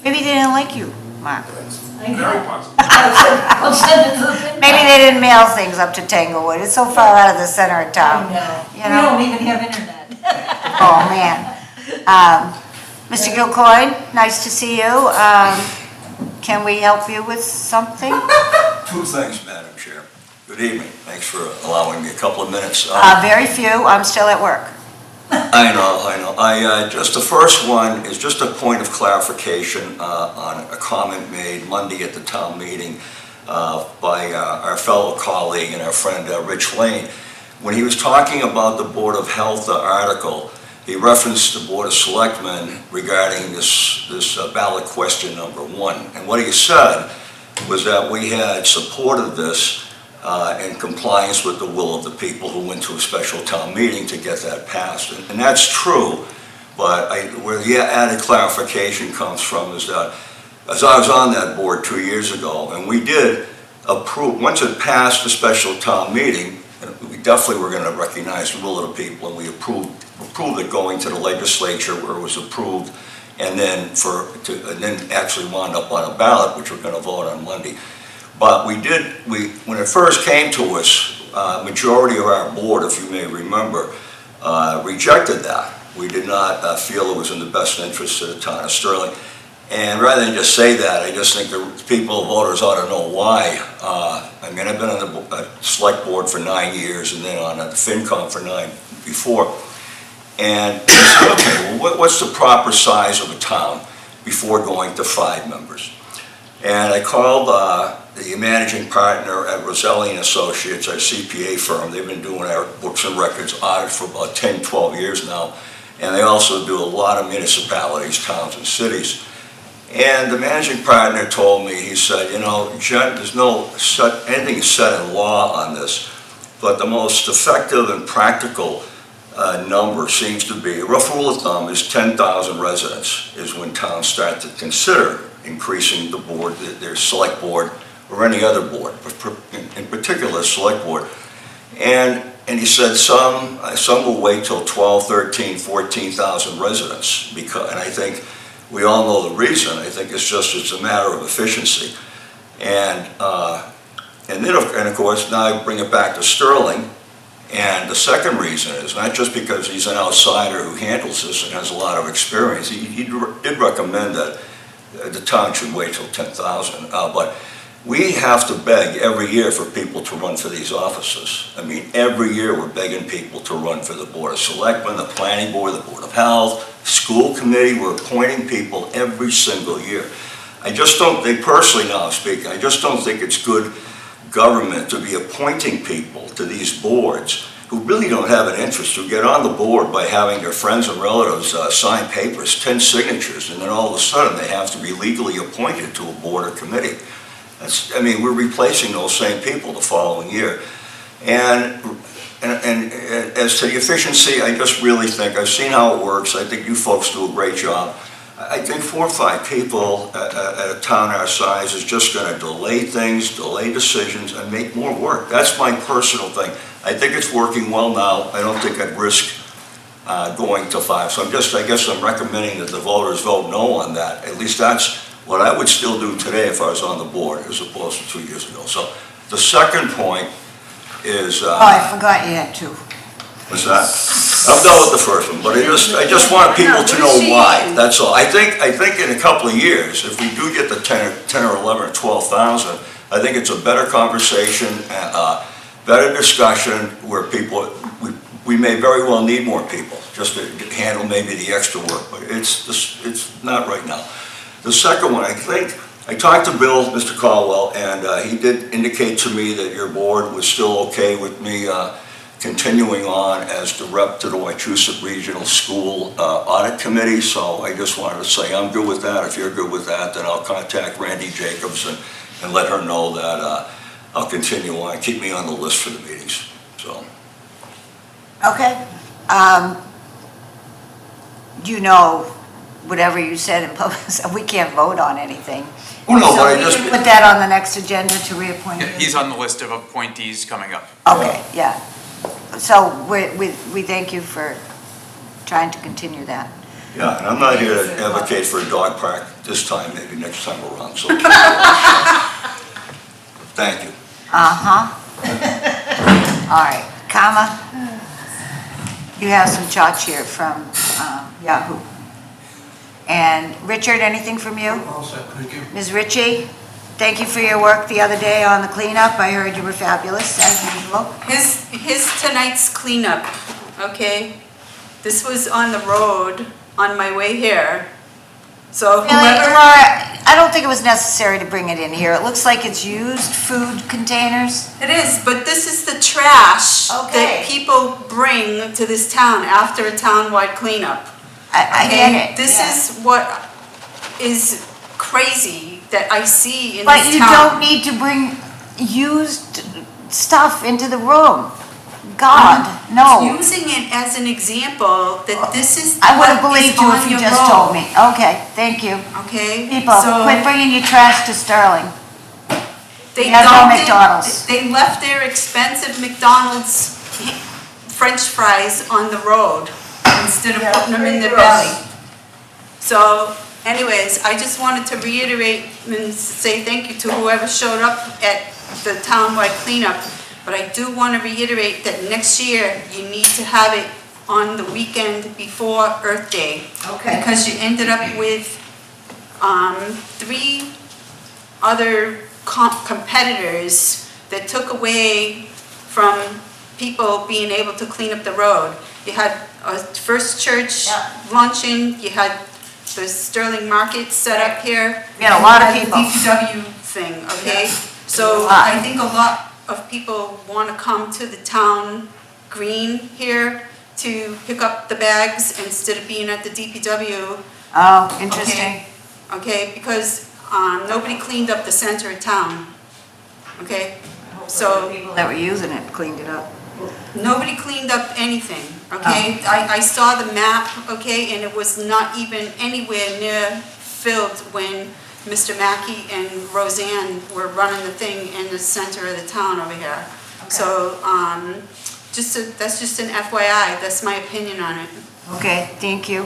Maybe they didn't like you, Mark. Very possible. I'll send it to the FinCom. Maybe they didn't mail things up to Tanglewood. It's so far out of the center of town. We You know? don't even have internet. Oh, man. Mr. Gilcoyne, nice to see you. Can we help you with something? Two things, Madam Chair. Good evening. Thanks for allowing me a couple of minutes. Very few. I'm still at work. I know. Just the first one is just a point of clarification on a comment made Monday at the town meeting by our fellow colleague and our friend Rich Lane. When he was talking about the Board of Health article, he referenced the Board of Selectmen regarding this ballot question number 1. And what he said was that we had supported this in compliance with the will of the people who went to a special town meeting to get that passed. And that's true, but where the added clarification comes from is that as I was on that board 2 years ago, and we did approve, once it passed the special town meeting, we definitely were going to recognize the will of the people, and we approved it going to the legislature where it was approved, and then actually wound up on a ballot, which we're going to vote on Monday. But when it first came to us, majority of our board, if you may remember, rejected that. We did not feel it was in the best interest of the town of Sterling. And rather than just say that, I just think the people, voters ought to know why. I've been on the select board for 9 years and then on the FinCom for 9 before. And okay, well, what's the proper size of a town before going to 5 members? And I called the managing partner at Roselli & Associates, our CPA firm. They've been doing our books and records audit for about 10, 12 years now. And they also do a lot of municipalities, towns, and cities. And the managing partner told me, he said, Jen, there's anything set in law on this, but the most effective and practical number seems to be, a rough rule of thumb is 10,000 residents is when towns start to consider increasing the board, their select board, or any other board, but in particular select board. And he said some will wait till 12, 13, 14,000 residents, and I think we all know the reason. I think it's a matter of efficiency. And of course, now I bring it back to Sterling. And the second reason is not just because he's an outsider who handles this and has a lot of experience. He did recommend that the town should wait till 10,000. But we have to beg every year for people to run for these offices. Every year we're begging people to run for the Board of Selectmen, the Planning Board, the Board of Health, School Committee. We're appointing people every single year. I just don't think, personally now speaking, I just don't think it's good government to be appointing people to these boards who really don't have an interest, who get on the board by having their friends and relatives sign papers, 10 signatures, and then all of a sudden they have to be legally appointed to a board or committee. I mean, we're replacing those same people the following year. And as to the efficiency, I just really think, I've seen how it works, I think you folks do a great job. I think 4 or 5 people at a town our size is just going to delay things, delay decisions, and make more work. That's my personal thing. I think it's working well now. I don't think I'd risk going to 5. So I guess I'm recommending that the voters vote no on that. At least that's what I would still do today if I was on the board, as opposed to 2 years ago. So the second point is... Oh, I forgot you had 2. What's that? I'm done with the first one, but I just want people to know why, that's all. I think in a couple of years, if we do get the 10 or 11 or 12,000, I think it's a better conversation, better discussion, where people, we may very well need more people, just to handle maybe the extra work, but it's not right now. The second one, I think, I talked to Bill, Mr. Caldwell, and he did indicate to me that your board was still okay with me continuing on as the rep to the Wachusett Regional School Audit Committee, so I just wanted to say I'm good with that. If you're good with that, then I'll contact Randy Jacobs and let her know that I'll continue on, keep me on the list for the meetings, so. Okay. You know, whatever you said in public, we can't vote on anything. Oh, no, So but I we just... can put that on the next agenda to reappoint you. Yeah, he's on the list of appointees coming up. Okay, yeah. So we thank you for trying to continue that. Yeah, and I'm not here to advocate for a dog park this time, maybe next time around, so. Thank you. All right, Kama, you have some charts here from Yahoo. And Richard, anything from you? All set, thank you. Ms. Ritchie, thank you for your work the other day on the cleanup. I heard you were fabulous, as usual. His tonight's cleanup, okay? This was on the road on my way here. So Really, whoever, Laura, I don't think it was necessary to bring it in here. It looks like it's used food containers. it is, but this is the trash Okay. that people bring to this town after a town-wide cleanup. I Okay? get it. This yeah. is what is crazy that I see in But this you town. don't need to bring used stuff into the room. God, no. Using it as an example that this is I would have what is believed you if on you your just road. told me. Okay, thank you. Okay? People, So- quit bringing your trash to Sterling. They We have no dumped it- McDonald's. They left their expensive McDonald's French fries on the road instead of putting them in their belly. So anyways, I just wanted to reiterate and say thank you to whoever showed up at the townwide cleanup. But I do want to reiterate that next year, you need to have it on the weekend before Earth Day. Okay. Because you ended up with 3 other competitors that took away from people being able to clean up the road. You had a First Church luncheon, you had the Sterling Market set up here. We had a lot of and people. the DPW thing, okay? So A lot. I think a lot of people want to come to the town green here to pick up the bags instead of being at the DPW. Oh, interesting. Okay, because nobody cleaned up the center of town, okay? So, People that were using it cleaned it up. nobody cleaned up anything, okay? I saw the map, okay, and it was not even anywhere near filled when Mr. Mackey and Roseanne were running the thing in the center of the town over here. So, that's just an FYI, that's my opinion on it. Okay, thank you.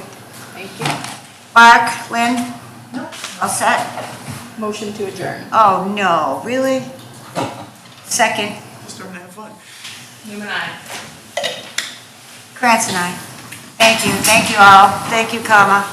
Thank you. Mark, Lynn? All set? Motion to adjourn. Oh, no, really? Second, Just having to have fun. Newman, aye. Krantz and I. Thank you all. Thank you, Kama.